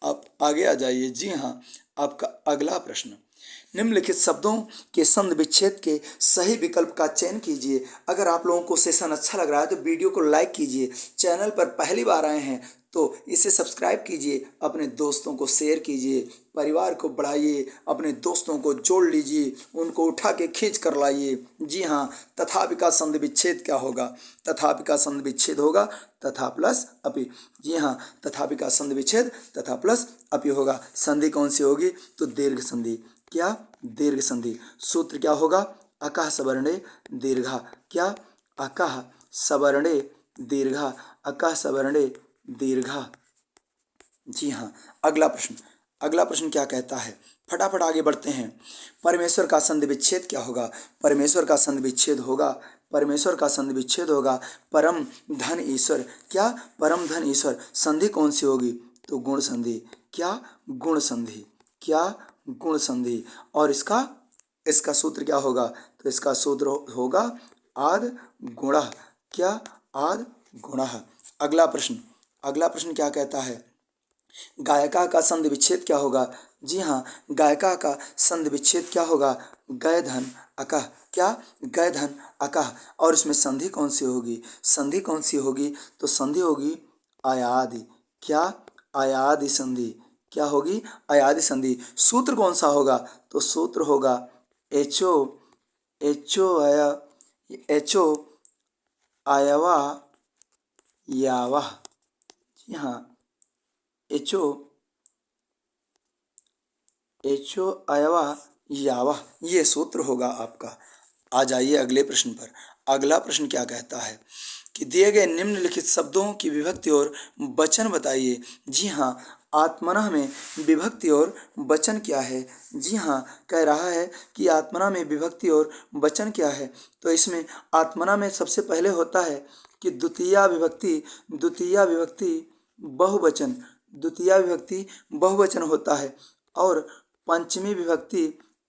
आप आगे आ जाइए। जी हाँ, आपका अगला प्रश्न, निम्नलिखित शब्दों के संधि विच्छेद के सही विकल्प का चयन कीजिए। अगर आप लोगों को सेशन अच्छा लग रहा है तो वीडियो को लाइक कीजिए। चैनल पर पहली बार आए हैं तो इसे सब्सक्राइब कीजिए, अपने दोस्तों को शेयर कीजिए, परिवार को बढ़ाइए, अपने दोस्तों को जोड़ लीजिए, उनको उठा के खींच कर लाइए। जी हाँ, तथापि का संधि विच्छेद क्या होगा? तथापि का संधि विच्छेद होगा तथा प्लस अपि। जी हाँ, तथापि का संधि विच्छेद तथा प्लस अपि होगा। संधि कौन सी होगी? तो दीर्घ संधि। क्या? दीर्घ संधि। सूत्र क्या होगा? अकः सवर्णे दीर्घा। क्या? अकः सवर्णे दीर्घा। अकः सवर्णे दीर्घा। जी हाँ, अगला प्रश्न क्या कहता है? फटाफट आगे बढ़ते हैं। परमेश्वर का संधि विच्छेद क्या होगा? परमेश्वर का संधि विच्छेद होगा परम धन ईश्वर। क्या? परम धन ईश्वर। संधि कौन सी होगी? तो गुण संधि। क्या? गुण संधि। क्या? गुण संधि। और इसका सूत्र क्या होगा? तो इसका सूत्र होगा आद गुणः। क्या? आद गुणः। अगला प्रश्न क्या कहता है? गायिका का संधि विच्छेद क्या होगा? जी हाँ, गायिका का संधि विच्छेद क्या होगा? गय धन अकः। क्या? गय धन अकः। और इसमें संधि कौन सी होगी? तो संधि होगी अयादि। क्या? अयादि संधि। क्या होगी? अयादि संधि। सूत्र कौन सा होगा? तो सूत्र होगा एचो अयवा यावः। जी हाँ, एचो अयवा यावः, ये सूत्र होगा आपका। आ जाइए अगले प्रश्न पर। अगला प्रश्न क्या कहता है कि दिए गए निम्नलिखित शब्दों की विभक्ति और वचन बताइए। जी हाँ, आत्मनः में विभक्ति और वचन क्या है? जी हाँ, कह रहा है कि आत्मना में विभक्ति और वचन क्या है? तो इसमें आत्मना में सबसे पहले होता है कि द्वितीया विभक्ति बहुवचन, द्वितीया विभक्ति बहुवचन होता है और पंचमी विभक्ति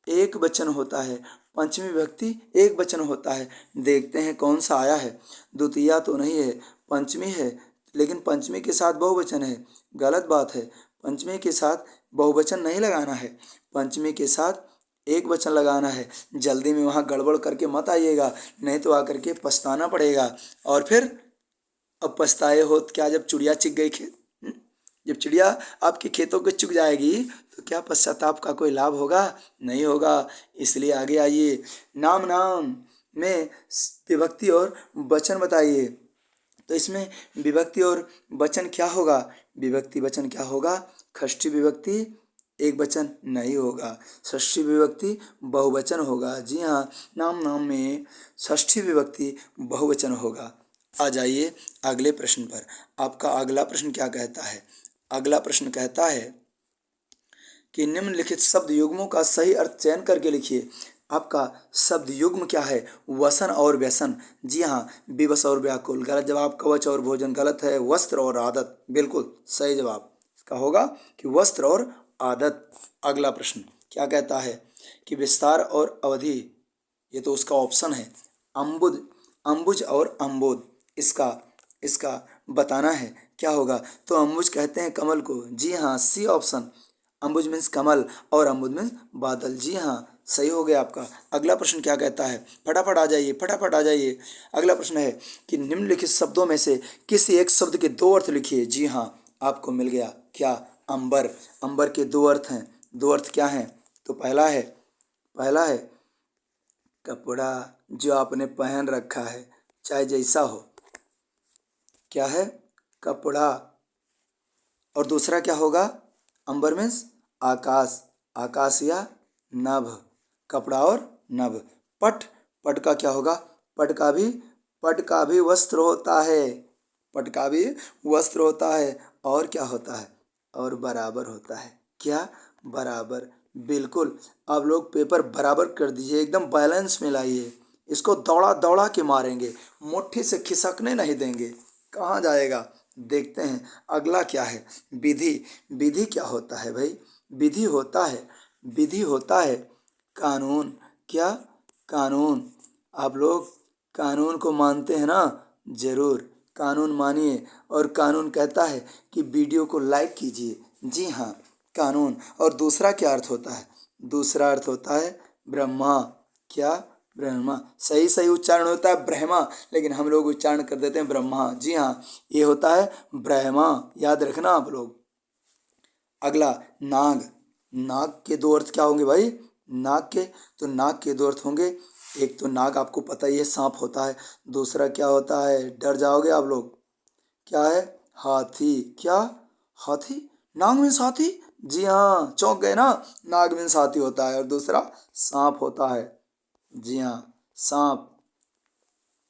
एक वचन होता है। पंचमी विभक्ति एक वचन होता है। देखते हैं कौन सा आया है। द्वितीया तो नहीं है, पंचमी है, लेकिन पंचमी के साथ बहुवचन है। गलत बात है, पंचमी के साथ बहुवचन नहीं लगाना है, पंचमी के साथ एक वचन लगाना है। जल्दी में वहाँ गड़बड़ करके मत आइएगा, नहीं तो आकर के पछताना पड़ेगा। और फिर अब पछताए हो क्या जब चिड़िया चिग गई खेत? जब चिड़िया आपके खेतों को चुग जाएगी तो क्या पश्चाताप का कोई लाभ होगा? नहीं होगा। इसलिए आगे आइए, नाम नाम में विभक्ति और वचन बताइए। तो इसमें विभक्ति और वचन क्या होगा? विभक्ति वचन क्या होगा? षष्ठी विभक्ति एक वचन नहीं होगा, षष्ठी विभक्ति बहुवचन होगा। जी हाँ, नाम नाम में षष्ठी विभक्ति बहुवचन होगा। आ जाइए अगले प्रश्न पर। आपका अगला प्रश्न क्या कहता है? अगला प्रश्न कहता है कि निम्नलिखित शब्द युग्मों का सही अर्थ चयन करके लिखिए। आपका शब्द युग्म क्या है? वसन और व्यसन। जी हाँ, विवश और व्याकुल गलत जवाब। कवच और भोजन गलत है। वस्त्र और आदत बिल्कुल सही जवाब इसका होगा कि वस्त्र और आदत। अगला प्रश्न क्या कहता है कि विस्तार और अवधि, ये तो उसका ऑप्शन है। अम्बुज, अम्बुज और अम्बोद, इसका बताना है क्या होगा? तो अम्बुज कहते हैं कमल को। जी हाँ, सी ऑप्शन। अम्बुज मीन्स कमल और अम्बुज मीन्स बादल। जी हाँ, सही हो गया आपका। अगला प्रश्न क्या कहता है? फटाफट आ जाइए, फटाफट आ जाइए। अगला प्रश्न है कि निम्नलिखित शब्दों में से किसी एक शब्द के दो अर्थ लिखिए। जी हाँ, आपको मिल गया क्या? अंबर। अंबर के दो अर्थ हैं। दो अर्थ क्या हैं? तो पहला है कपड़ा जो आपने पहन रखा है, चाहे जैसा हो। क्या है? कपड़ा। और दूसरा क्या होगा? अंबर मीन्स आकाश, आकाश या नभ। कपड़ा और नभ। पट, पट का क्या होगा? पट का भी वस्त्र होता है। पट का भी वस्त्र होता है। और क्या होता है? और बराबर होता है। क्या? बराबर। बिल्कुल, आप लोग पेपर बराबर कर दीजिए, एकदम बैलेंस में लाइए। इसको दौड़ा दौड़ा के मारेंगे, मुट्ठी से खिसकने नहीं देंगे। कहाँ जाएगा? देखते हैं अगला क्या है। विधि। विधि क्या होता है भाई? विधि होता है कानून। क्या? कानून। आप लोग कानून को मानते हैं ना? जरूर कानून मानिए। और कानून कहता है कि वीडियो को लाइक कीजिए। जी हाँ, कानून। और दूसरा क्या अर्थ होता है? दूसरा अर्थ होता है ब्रह्मा। क्या? ब्रह्मा। सही उच्चारण होता है ब्रह्मा, लेकिन हम लोग उच्चारण कर देते हैं ब्रह्मा। जी हाँ, ये होता है ब्रह्मा, याद रखना आप लोग। अगला नाग। नाग के दो अर्थ क्या होंगे भाई? नाग के दो अर्थ होंगे। एक तो नाग आपको पता ही है सांप होता है। दूसरा क्या होता है? डर जाओगे आप लोग। क्या है? हाथी। क्या? हाथी। नाग मीन्स हाथी। जी हाँ, चौंक गए ना? नाग मीन्स हाथी होता है और दूसरा सांप होता है। जी हाँ, सांप।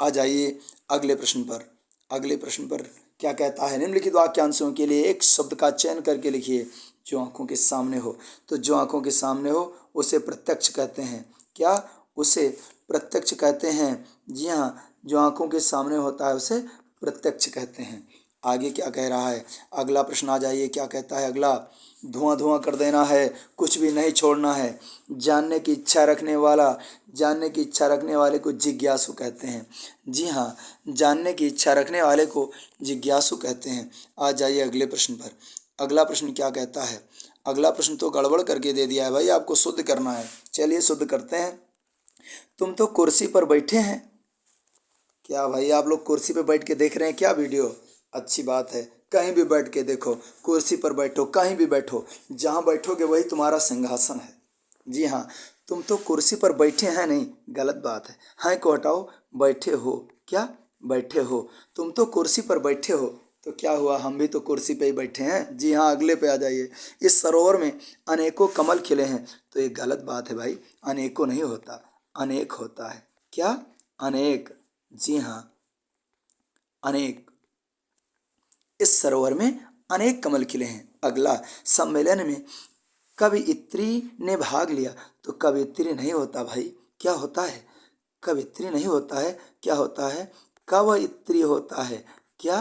आ जाइए अगले प्रश्न पर। अगले प्रश्न पर क्या कहता है? निम्नलिखित वाक्यांशों के लिए एक शब्द का चयन करके लिखिए जो आंखों के सामने हो। तो जो आंखों के सामने हो उसे प्रत्यक्ष कहते हैं। क्या? उसे प्रत्यक्ष कहते हैं। जी हाँ, जो आंखों के सामने होता है उसे प्रत्यक्ष कहते हैं। आगे क्या कह रहा है? अगला प्रश्न आ जाइए, क्या कहता है अगला? धुआं धुआं कर देना है, कुछ भी नहीं छोड़ना है। जानने की इच्छा रखने वाले को जिज्ञासु कहते हैं। जी हाँ, जानने की इच्छा रखने वाले को जिज्ञासु कहते हैं। आ जाइए अगले प्रश्न पर। अगला प्रश्न क्या कहता है? अगला प्रश्न तो गड़बड़ करके दे दिया है भाई, आपको शुद्ध करना है। चलिए शुद्ध करते हैं। तुम तो कुर्सी पर बैठे हैं। क्या भाई आप लोग कुर्सी पर बैठ के देख रहे हैं क्या वीडियो? अच्छी बात है, कहीं भी बैठ के देखो। कुर्सी पर बैठो, कहीं भी बैठो, जहाँ बैठोगे वही तुम्हारा सिंहासन है। जी हाँ, तुम तो कुर्सी पर बैठे हैं नहीं, गलत बात है। हैं को हटाओ, बैठे हो। क्या? बैठे हो। तुम तो कुर्सी पर बैठे हो, तो क्या हुआ? हम भी तो कुर्सी पे ही बैठे हैं। जी हाँ, अगले पे आ जाइए। इस सरोवर में अनेकों कमल खिले हैं। तो ये गलत बात है भाई, अनेकों नहीं होता, अनेक होता है। क्या? अनेक। जी हाँ, अनेक। इस सरोवर में अनेक कमल खिले हैं। अगला, सम्मेलन में कवयित्री ने भाग लिया। तो कवयित्री नहीं होता भाई, क्या होता है? कवयित्री नहीं होता है, क्या होता है? कवयित्री होता है। क्या?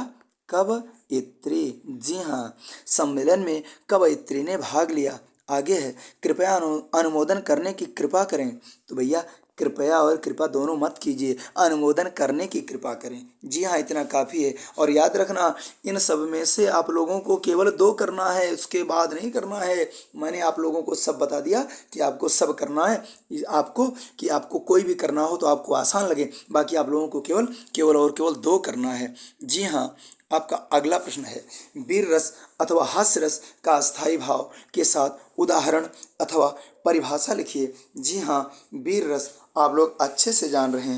कवयित्री। कवयित्री। जी हाँ, सम्मेलन में कवयित्री ने भाग लिया। आगे है, कृपया अनुमोदन करने की कृपा करें। तो भैया कृपया और कृपा दोनों मत कीजिए, अनुमोदन करने की कृपा करें। जी हाँ, इतना काफ़ी है। और याद रखना, इन सब में से आप लोगों को केवल 2 करना है, उसके बाद नहीं करना है। मैंने आप लोगों को सब बता दिया कि आपको सब करना है, आपको कोई भी करना हो तो आपको आसान लगे, बाकी आप लोगों को केवल केवल और केवल 2 करना है। जी हाँ, आपका अगला प्रश्न है, वीर रस अथवा हास्य रस का अस्थायी भाव के साथ उदाहरण अथवा परिभाषा लिखिए। जी हाँ, वीर रस आप लोग अच्छे से जान रहे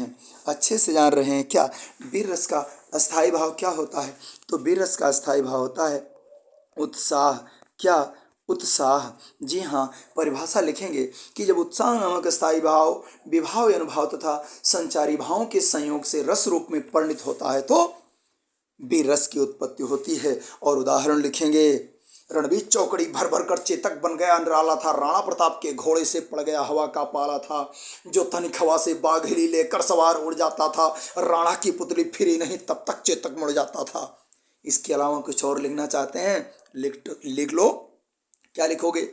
हैं क्या वीर रस का अस्थायी भाव क्या होता है। तो वीर रस का अस्थायी भाव होता है उत्साह। क्या? उत्साह। जी हाँ, परिभाषा लिखेंगे कि जब उत्साह नामक स्थायी भाव विभाव अनुभव तथा संचारी भावों के संयोग से रस रूप में परिणित होता है तो वीर रस की उत्पत्ति होती है। और उदाहरण लिखेंगे, रणबीर चौकड़ी भर भर कर चेतक बन गया निराला था, राणा प्रताप के घोड़े से पड़ गया हवा का पाला था, जो तनिक हवा से बाघेली लेकर सवार उड़ जाता था, राणा की पुतली फिरी नहीं तब तक चेतक मुड़ जाता था। इसके अलावा कुछ और लिखना चाहते हैं, लिख लो। क्या लिखोगे?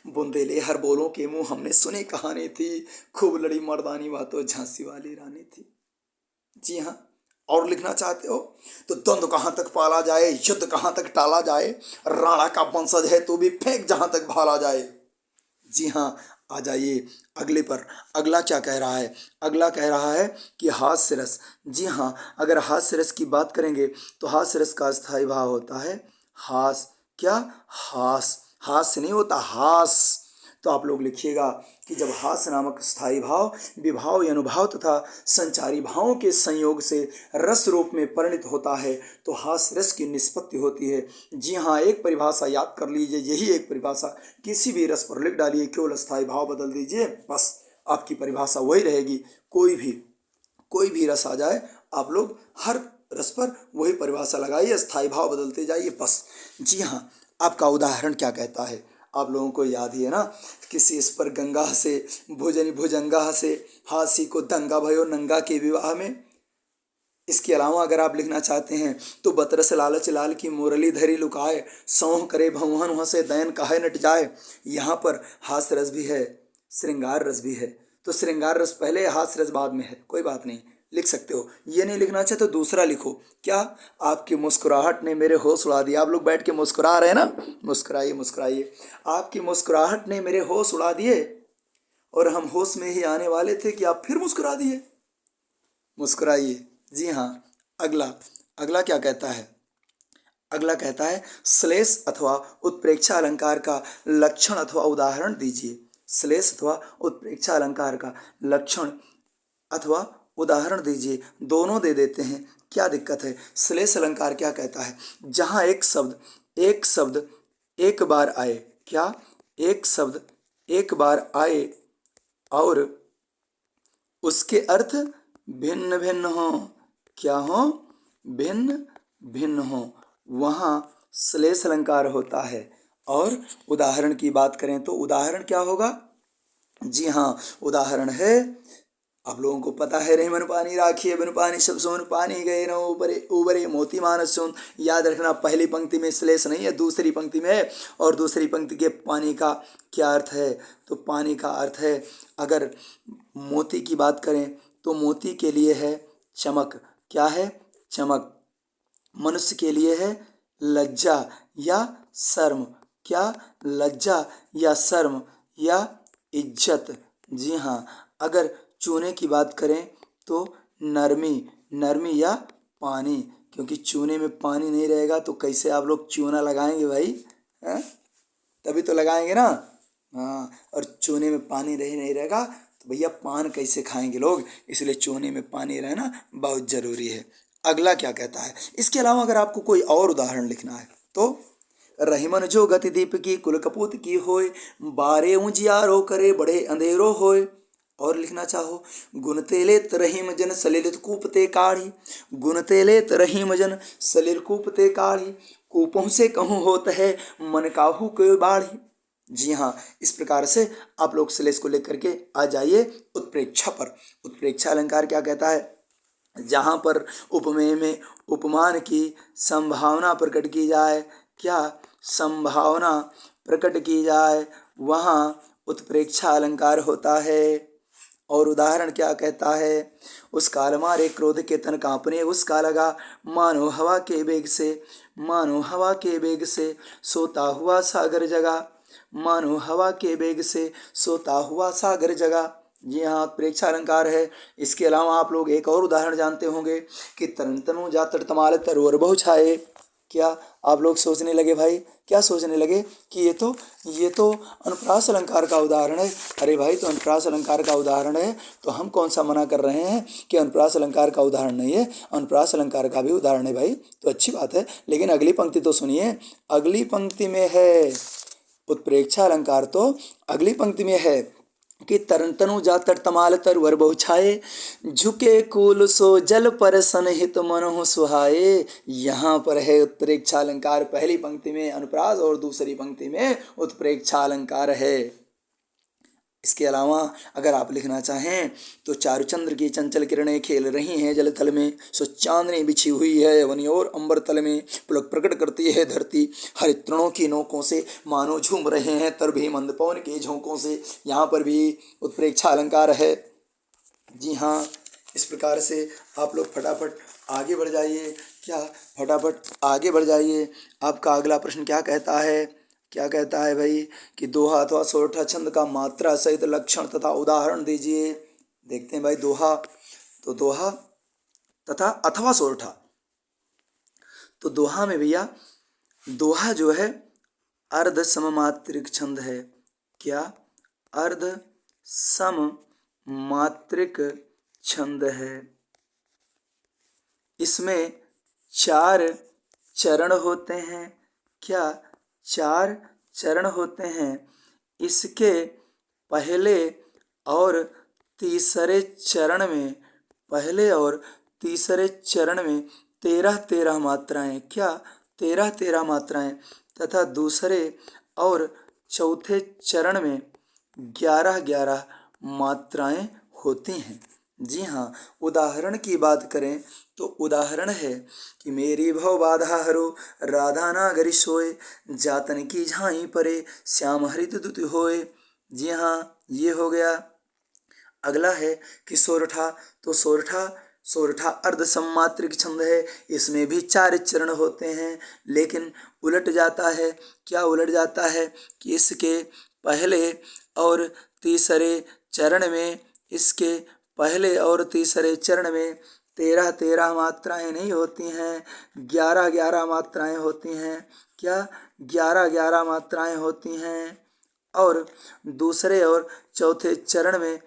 बुंदेले हर बोलों के मुंह हमने सुनी कहानी थी, खूब लड़ी मर्दानी बातों झांसी वाली रानी थी। जी हाँ, और लिखना चाहते हो तो द्वंद्व कहाँ तक पाला जाए, युद्ध कहाँ तक टाला जाए, राणा का वंशज है तो भी फेंक जहाँ तक भाला जाए। जी हाँ, आ जाइए अगले पर। अगला क्या कह रहा है? अगला कह रहा है कि हास्य रस। जी हाँ, अगर हास्य रस की बात करेंगे तो हास्य रस का स्थायी भाव होता है हास। क्या? हास। हास्य नहीं होता, हास। तो आप लोग लिखिएगा कि जब हास्य नामक स्थायी भाव विभाव या अनुभाव तथा संचारी भावों के संयोग से रस रूप में परिणित होता है तो हास्य रस की निष्पत्ति होती है। जी हाँ, एक परिभाषा याद कर लीजिए, यही एक परिभाषा किसी भी रस पर लिख डालिए, केवल स्थायी भाव बदल दीजिए, बस आपकी परिभाषा वही रहेगी। कोई भी रस आ जाए, आप लोग हर रस पर वही परिभाषा लगाइए, स्थायी भाव बदलते जाइए, बस। जी हाँ, आपका उदाहरण क्या कहता है? आप लोगों को याद ही है ना, किसी इस पर गंगा से भोजनी भुजंगा से हासी को दंगा भयो नंगा के विवाह में। इसके अलावा अगर आप लिखना चाहते हैं तो बतरस लालच लाल की मुरली धरी लुकाए, सौह करे भवन वहाँ से दैन काहे नट जाए। यहाँ पर हास्य रस भी है, श्रृंगार रस भी है, तो श्रृंगार रस पहले, हास्य रस बाद में है, कोई बात नहीं, लिख सकते हो। ये नहीं लिखना चाहे तो दूसरा लिखो। क्या? आपकी मुस्कुराहट ने मेरे होश उड़ा दिए। आप लोग बैठ के मुस्कुरा रहे हैं ना, मुस्कुराइए मुस्कुराइए। आपकी मुस्कुराहट ने मेरे होश उड़ा दिए और हम होश में ही आने वाले थे कि आप फिर मुस्कुरा दिए, मुस्कुराइए। जी हाँ, अगला क्या कहता है? अगला कहता है श्लेष अथवा उत्प्रेक्षा अलंकार का लक्षण अथवा उदाहरण दीजिए। श्लेष अथवा उत्प्रेक्षा अलंकार का लक्षण अथवा उदाहरण दीजिए। दोनों दे देते हैं, क्या दिक्कत है? श्लेष अलंकार क्या कहता है? जहाँ एक शब्द एक बार आए। क्या? एक शब्द एक बार आए और उसके अर्थ भिन्न भिन्न हो। क्या हो? भिन्न भिन्न हो, वहाँ श्लेष अलंकार होता है। और उदाहरण की बात करें तो उदाहरण क्या होगा? जी हाँ, उदाहरण है, आप लोगों को पता है, रही मन पानी राखिए बिन पानी सब सोन पानी गए न उबरे उबरे मोती मानस सोन। याद रखना, पहली पंक्ति में श्लेष नहीं है, दूसरी पंक्ति में है। और दूसरी पंक्ति के पानी का क्या अर्थ है? तो पानी का अर्थ है, अगर मोती की बात करें तो मोती के लिए है चमक। क्या है? चमक। मनुष्य के लिए है लज्जा या शर्म। क्या? लज्जा या शर्म या इज्जत। जी हाँ, अगर चूने की बात करें तो नरमी या पानी, क्योंकि चूने में पानी नहीं रहेगा तो कैसे आप लोग चूना लगाएंगे भाई? हैं? तभी तो लगाएंगे ना। हाँ, और चूने में पानी नहीं रहेगा तो भैया पान कैसे खाएंगे लोग? इसलिए चूने में पानी रहना बहुत ज़रूरी है। अगला क्या कहता है? इसके अलावा अगर आपको कोई और उदाहरण लिखना है तो रहीमन जो गति दीप की कुल कपूत की होए, बारे उजियारो करे बड़े अंधेरो होए। और लिखना चाहो, गुण तेलेत रहीम जन सलिलित कूपते काढ़ी। गुण तेलेत रहीम जन सलिल कूपते काढ़ी, कूपों से कहूँ होत है मन काहू के बाढ़ी। जी हाँ, इस प्रकार से आप लोग श्लेष को लेकर के आ जाइए उत्प्रेक्षा पर। उत्प्रेक्षा अलंकार क्या कहता है? जहाँ पर उपमेय में उपमान की संभावना प्रकट की जाए, क्या संभावना प्रकट की जाए, वहाँ उत्प्रेक्षा अलंकार होता है। और उदाहरण क्या कहता है, उस काल मारे क्रोध के तन कांपने उसका लगा, मानो हवा के वेग से, मानो हवा के वेग से सोता हुआ सागर जगा, मानो हवा के वेग से सोता हुआ सागर जगा। जी हाँ, प्रेक्षा अलंकार है। इसके अलावा आप लोग एक और उदाहरण जानते होंगे कि तरन तनु जा तट तमाल तरोवर बहु छाए। क्या आप लोग सोचने लगे भाई, क्या सोचने लगे कि ये तो अनुप्रास अलंकार का उदाहरण है। अरे भाई, तो अनुप्रास अलंकार का उदाहरण है तो हम कौन सा मना कर रहे हैं कि अनुप्रास अलंकार का उदाहरण नहीं है, अनुप्रास अलंकार का भी उदाहरण है भाई, तो अच्छी बात है। लेकिन अगली पंक्ति तो सुनिए, अगली पंक्ति में है उत्प्रेक्षा अलंकार, तो अगली पंक्ति में है कि तरन तनु जा तट तमाल तरवर बहु छाए, झुके कुल सो जल पर सनहित मनहु सुहाए। यहाँ पर है उत्प्रेक्षा अलंकार, पहली पंक्ति में अनुप्रास और दूसरी पंक्ति में उत्प्रेक्षा अलंकार है। इसके अलावा अगर आप लिखना चाहें तो चारुचंद्र की चंचल किरणें खेल रही हैं जल थल में, सो चांदनी बिछी हुई है वनी और अंबर तल में, पुलक प्रकट करती है धरती हरित तृणों की नोकों से, मानो झूम रहे हैं तर भी मंद पवन के झोंकों से। यहाँ पर भी उत्प्रेक्षा अलंकार है। जी हाँ, इस प्रकार से आप लोग फटाफट आगे बढ़ जाइए। क्या फटाफट आगे बढ़ जाइए। आपका अगला प्रश्न क्या कहता है, क्या कहता है भाई कि दोहा अथवा सोरठा छंद का मात्रा सहित लक्षण तथा उदाहरण दीजिए। देखते हैं भाई, दोहा, तो दोहा तथा अथवा सोरठा, तो दोहा में भैया, दोहा जो है अर्ध सममात्रिक छंद है। क्या, अर्ध सममात्रिक छंद है। इसमें 4 चरण होते हैं। क्या, 4 चरण होते हैं। इसके पहले और तीसरे चरण में, पहले और तीसरे चरण में 13-13 मात्राएं, क्या 13-13 मात्राएं, तथा दूसरे और चौथे चरण में 11-11 मात्राएं होती हैं। जी हाँ, उदाहरण की बात करें तो उदाहरण है कि मेरी भव बाधा हरो, राधा नागरी सोए, जातन की झाई परे, श्याम हरित दुत होए। जी हाँ, ये हो गया। अगला है कि सोरठा, तो सोरठा अर्ध सम्मात्रिक छंद है। इसमें भी 4 चरण होते हैं, लेकिन उलट जाता है। क्या उलट जाता है कि इसके पहले और तीसरे चरण में, इसके पहले और तीसरे चरण में 13-13 मात्राएं नहीं होती हैं, 11-11 मात्राएं होती हैं। क्या, 11-11 मात्राएं होती हैं। और दूसरे और चौथे चरण में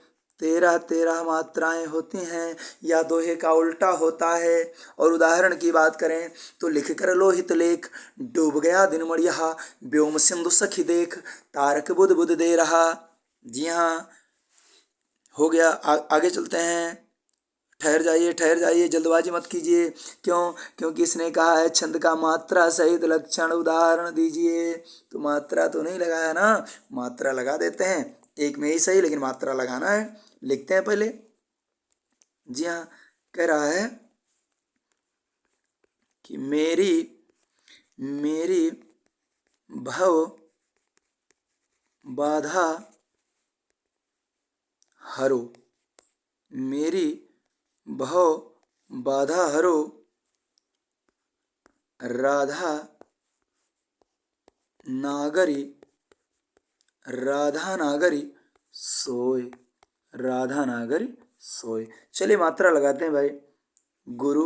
13-13 मात्राएं होती हैं, या दोहे का उल्टा होता है। और उदाहरण की बात करें तो लिख कर लोहित लेख, डूब गया दिन मड़िया, व्योम सिंधु सखी देख, तारक बुध बुध दे रहा। जी हाँ, हो गया। आगे चलते हैं। ठहर जाइए, जल्दबाजी मत कीजिए। क्यों? क्योंकि इसने कहा है छंद का मात्रा सहित लक्षण उदाहरण दीजिए, तो मात्रा तो नहीं लगाया ना, मात्रा लगा देते हैं। एक में ही सही, लेकिन मात्रा लगाना है। लिखते हैं पहले। जी हाँ, कह रहा है कि मेरी भव बाधा हरो, मेरी भव बाधा हरो, राधा नागरी सोए, राधा नागरी सोए। चलिए मात्रा लगाते हैं भाई। गुरु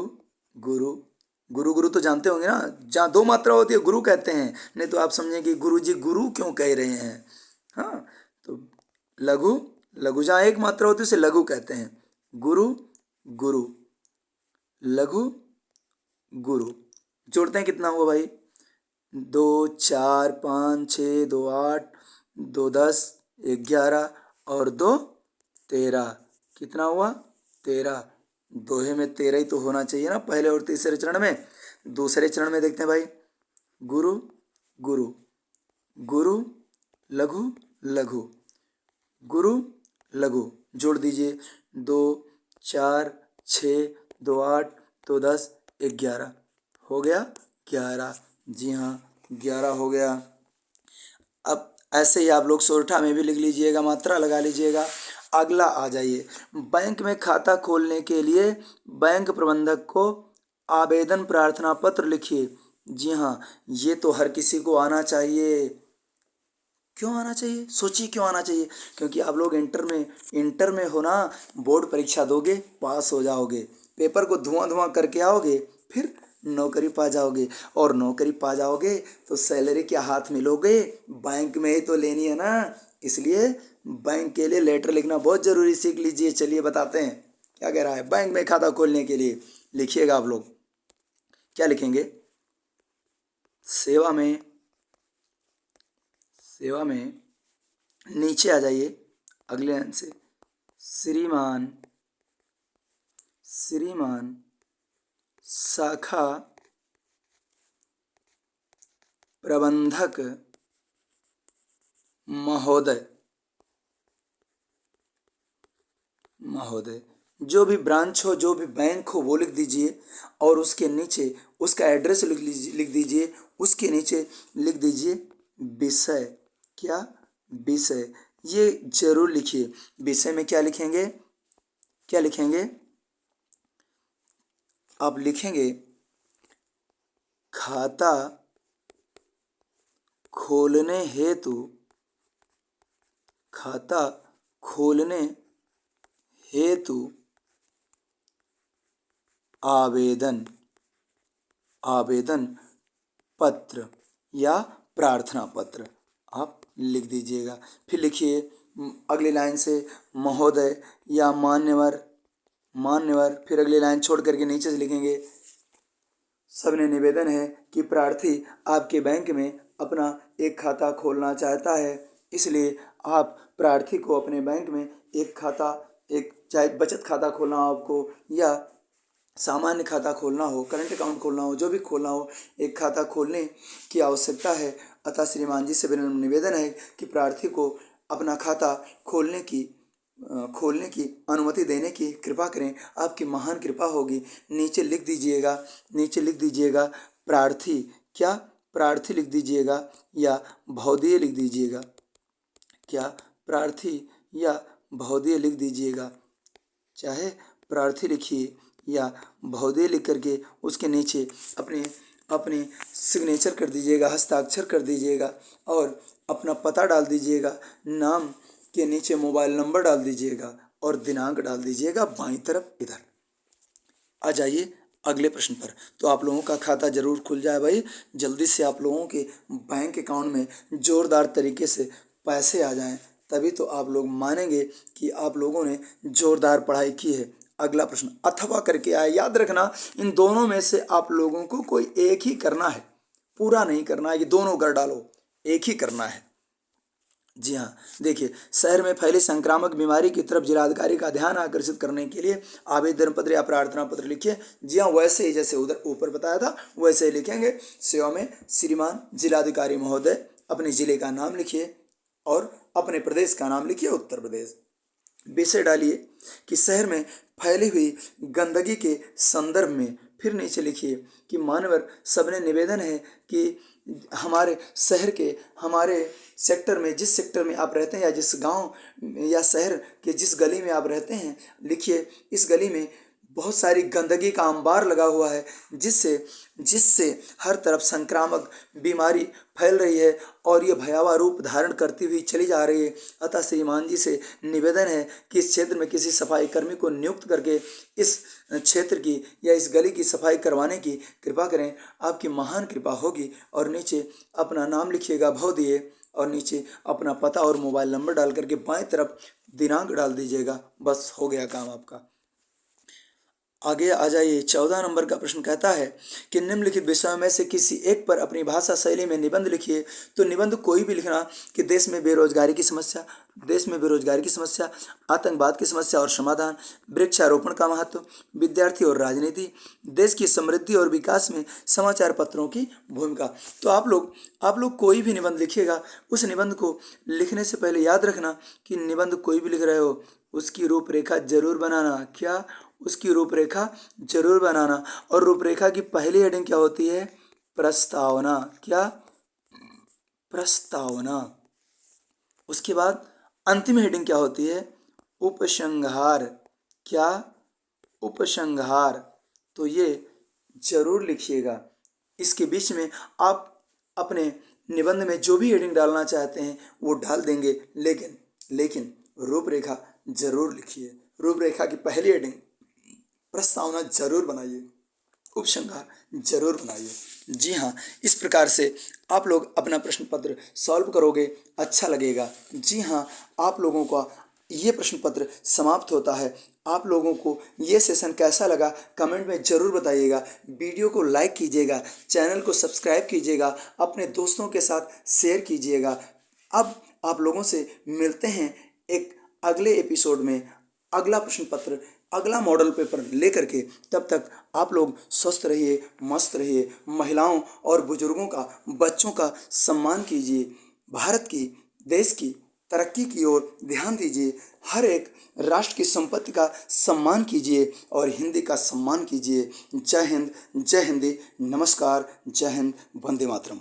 गुरु गुरु गुरु तो जानते होंगे ना, जहाँ 2 मात्रा होती है गुरु कहते हैं, नहीं तो आप समझेंगे गुरु जी गुरु क्यों कह रहे हैं। हाँ, तो लघु लघु, जहाँ 1 मात्रा होती है उसे लघु कहते हैं। गुरु गुरु, लघु गुरु। जोड़ते हैं, कितना हुआ भाई? 2 4 5 6 2 8 2 10 11 और 2 13। कितना हुआ? 13। दोहे में 13 ही तो होना चाहिए ना, पहले और तीसरे चरण में। दूसरे चरण में देखते हैं भाई, गुरु गुरु गुरु, लघु लघु, गुरु लघु। जोड़ दीजिए, 2 4 6 2 8 2 10 11 हो गया 11। जी हाँ 11 हो गया। अब ऐसे ही आप लोग सोरठा में भी लिख लीजिएगा, मात्रा लगा लीजिएगा। अगला आ जाइए, बैंक में खाता खोलने के लिए बैंक प्रबंधक को आवेदन प्रार्थना पत्र लिखिए। जी हाँ, ये तो हर किसी को आना चाहिए। क्यों आना चाहिए? सोचिए क्यों आना चाहिए। क्योंकि आप लोग इंटर में हो ना, बोर्ड परीक्षा दोगे, पास हो जाओगे, पेपर को धुआं धुआं करके आओगे, फिर नौकरी पा जाओगे, और नौकरी पा जाओगे तो सैलरी क्या हाथ में लोगे? बैंक में ही तो लेनी है ना। इसलिए बैंक के लिए लेटर लिखना बहुत ज़रूरी, सीख लीजिए। चलिए बताते हैं क्या कह रहा है। बैंक में खाता खोलने के लिए लिखिएगा आप लोग, क्या लिखेंगे? सेवा में, सेवा में नीचे आ जाइए अगले लाइन से, श्रीमान, श्रीमान शाखा प्रबंधक महोदय, महोदय। जो भी ब्रांच हो, जो भी बैंक हो, वो लिख दीजिए, और उसके नीचे उसका एड्रेस लिख दीजिए। उसके नीचे लिख दीजिए विषय। क्या? विषय। ये जरूर लिखिए। विषय में क्या लिखेंगे? क्या लिखेंगे? आप लिखेंगे खाता खोलने हेतु, खाता खोलने हेतु आवेदन, आवेदन पत्र या प्रार्थना पत्र आप लिख दीजिएगा। फिर लिखिए अगली लाइन से महोदय या मान्यवर, मान्यवर। फिर अगली लाइन छोड़ करके नीचे से लिखेंगे सबने निवेदन है कि प्रार्थी आपके बैंक में अपना एक खाता खोलना चाहता है, इसलिए आप प्रार्थी को अपने बैंक में एक खाता, एक चाहे बचत खाता खोलना हो आपको, या सामान्य खाता खोलना हो, करंट अकाउंट खोलना हो, जो भी खोलना हो, एक खाता खोलने की आवश्यकता है। अतः श्रीमान जी से विनम्र निवेदन है कि प्रार्थी को अपना खाता खोलने की अनुमति देने की कृपा करें, आपकी महान कृपा होगी। नीचे लिख दीजिएगा, नीचे लिख दीजिएगा प्रार्थी। क्या? प्रार्थी लिख दीजिएगा या भौदीय लिख दीजिएगा। क्या? प्रार्थी या भौदीय लिख दीजिएगा। चाहे प्रार्थी लिखिए या भौदीय लिख करके उसके नीचे अपने अपने सिग्नेचर कर दीजिएगा, हस्ताक्षर कर दीजिएगा, और अपना पता डाल दीजिएगा। नाम के नीचे मोबाइल नंबर डाल दीजिएगा और दिनांक डाल दीजिएगा बाईं तरफ इधर। आ जाइए अगले प्रश्न पर। तो आप लोगों का खाता जरूर खुल जाए भाई, जल्दी से आप लोगों के बैंक अकाउंट में जोरदार तरीके से पैसे आ जाएं, तभी तो आप लोग मानेंगे कि आप लोगों ने जोरदार पढ़ाई की है। अगला प्रश्न अथवा करके आया, याद रखना इन दोनों में से आप लोगों को कोई एक ही करना है, पूरा नहीं करना है कि दोनों कर डालो, एक ही करना है। जी हाँ, देखिए शहर में फैली संक्रामक बीमारी की तरफ जिलाधिकारी का ध्यान आकर्षित करने के लिए आवेदन पत्र या प्रार्थना पत्र लिखिए। जी हाँ, वैसे ही जैसे उधर ऊपर बताया था वैसे ही लिखेंगे। सेवा में श्रीमान जिलाधिकारी महोदय, अपने जिले का नाम लिखिए और अपने प्रदेश का नाम लिखिए, उत्तर प्रदेश। विषय डालिए कि शहर में फैली हुई गंदगी के संदर्भ में। फिर नीचे लिखिए कि मानवर सबने निवेदन है कि हमारे शहर के, हमारे सेक्टर में, जिस सेक्टर में आप रहते हैं या जिस गांव या शहर के जिस गली में आप रहते हैं, लिखिए इस गली में बहुत सारी गंदगी का अंबार लगा हुआ है, जिससे जिससे हर तरफ संक्रामक बीमारी फैल रही है और ये भयावह रूप धारण करती हुई चली जा रही है। अतः श्रीमान जी से निवेदन है कि इस क्षेत्र में किसी सफाई कर्मी को नियुक्त करके इस क्षेत्र की या इस गली की सफाई करवाने की कृपा करें, आपकी महान कृपा होगी। और नीचे अपना नाम लिखिएगा भौदीय, और नीचे अपना पता और मोबाइल नंबर डाल करके बाएं तरफ दिनांक डाल दीजिएगा। बस हो गया काम आपका। आगे आ जाइए, 14 नंबर का प्रश्न कहता है कि निम्नलिखित विषयों में से किसी एक पर अपनी भाषा शैली में निबंध लिखिए। तो निबंध कोई भी लिखना कि देश में बेरोजगारी की समस्या, देश में बेरोजगारी की समस्या, आतंकवाद की समस्या और समाधान, वृक्षारोपण का महत्व, विद्यार्थी और राजनीति, देश की समृद्धि और विकास में समाचार पत्रों की भूमिका। तो आप लोग कोई भी निबंध लिखिएगा, उस निबंध को लिखने से पहले याद रखना कि निबंध कोई भी लिख रहे हो उसकी रूपरेखा जरूर बनाना। क्या? उसकी रूपरेखा जरूर बनाना। और रूपरेखा की पहली हेडिंग क्या होती है? प्रस्तावना। क्या? प्रस्तावना। उसके बाद अंतिम हेडिंग क्या होती है? उपसंहार। क्या? उपसंहार। तो ये जरूर लिखिएगा। इसके बीच में आप अपने निबंध में जो भी हेडिंग डालना चाहते हैं वो डाल देंगे, लेकिन रूपरेखा जरूर लिखिए। रूपरेखा की पहली हेडिंग प्रस्तावना जरूर बनाइए, उपसंहार जरूर बनाइए। जी हाँ, इस प्रकार से आप लोग अपना प्रश्न पत्र सॉल्व करोगे, अच्छा लगेगा। जी हाँ, आप लोगों का ये प्रश्न पत्र समाप्त होता है। आप लोगों को ये सेशन कैसा लगा कमेंट में ज़रूर बताइएगा। वीडियो को लाइक कीजिएगा, चैनल को सब्सक्राइब कीजिएगा, अपने दोस्तों के साथ शेयर कीजिएगा। अब आप लोगों से मिलते हैं एक अगले एपिसोड में, अगला प्रश्न पत्र, अगला मॉडल पेपर लेकर के। तब तक आप लोग स्वस्थ रहिए, मस्त रहिए। महिलाओं और बुजुर्गों का, बच्चों का सम्मान कीजिए। भारत की, देश की तरक्की की ओर ध्यान दीजिए। हर एक राष्ट्र की संपत्ति का सम्मान कीजिए और हिंदी का सम्मान कीजिए। जय हिंद, जय हिंदी, नमस्कार, जय हिंद, वंदे मातरम।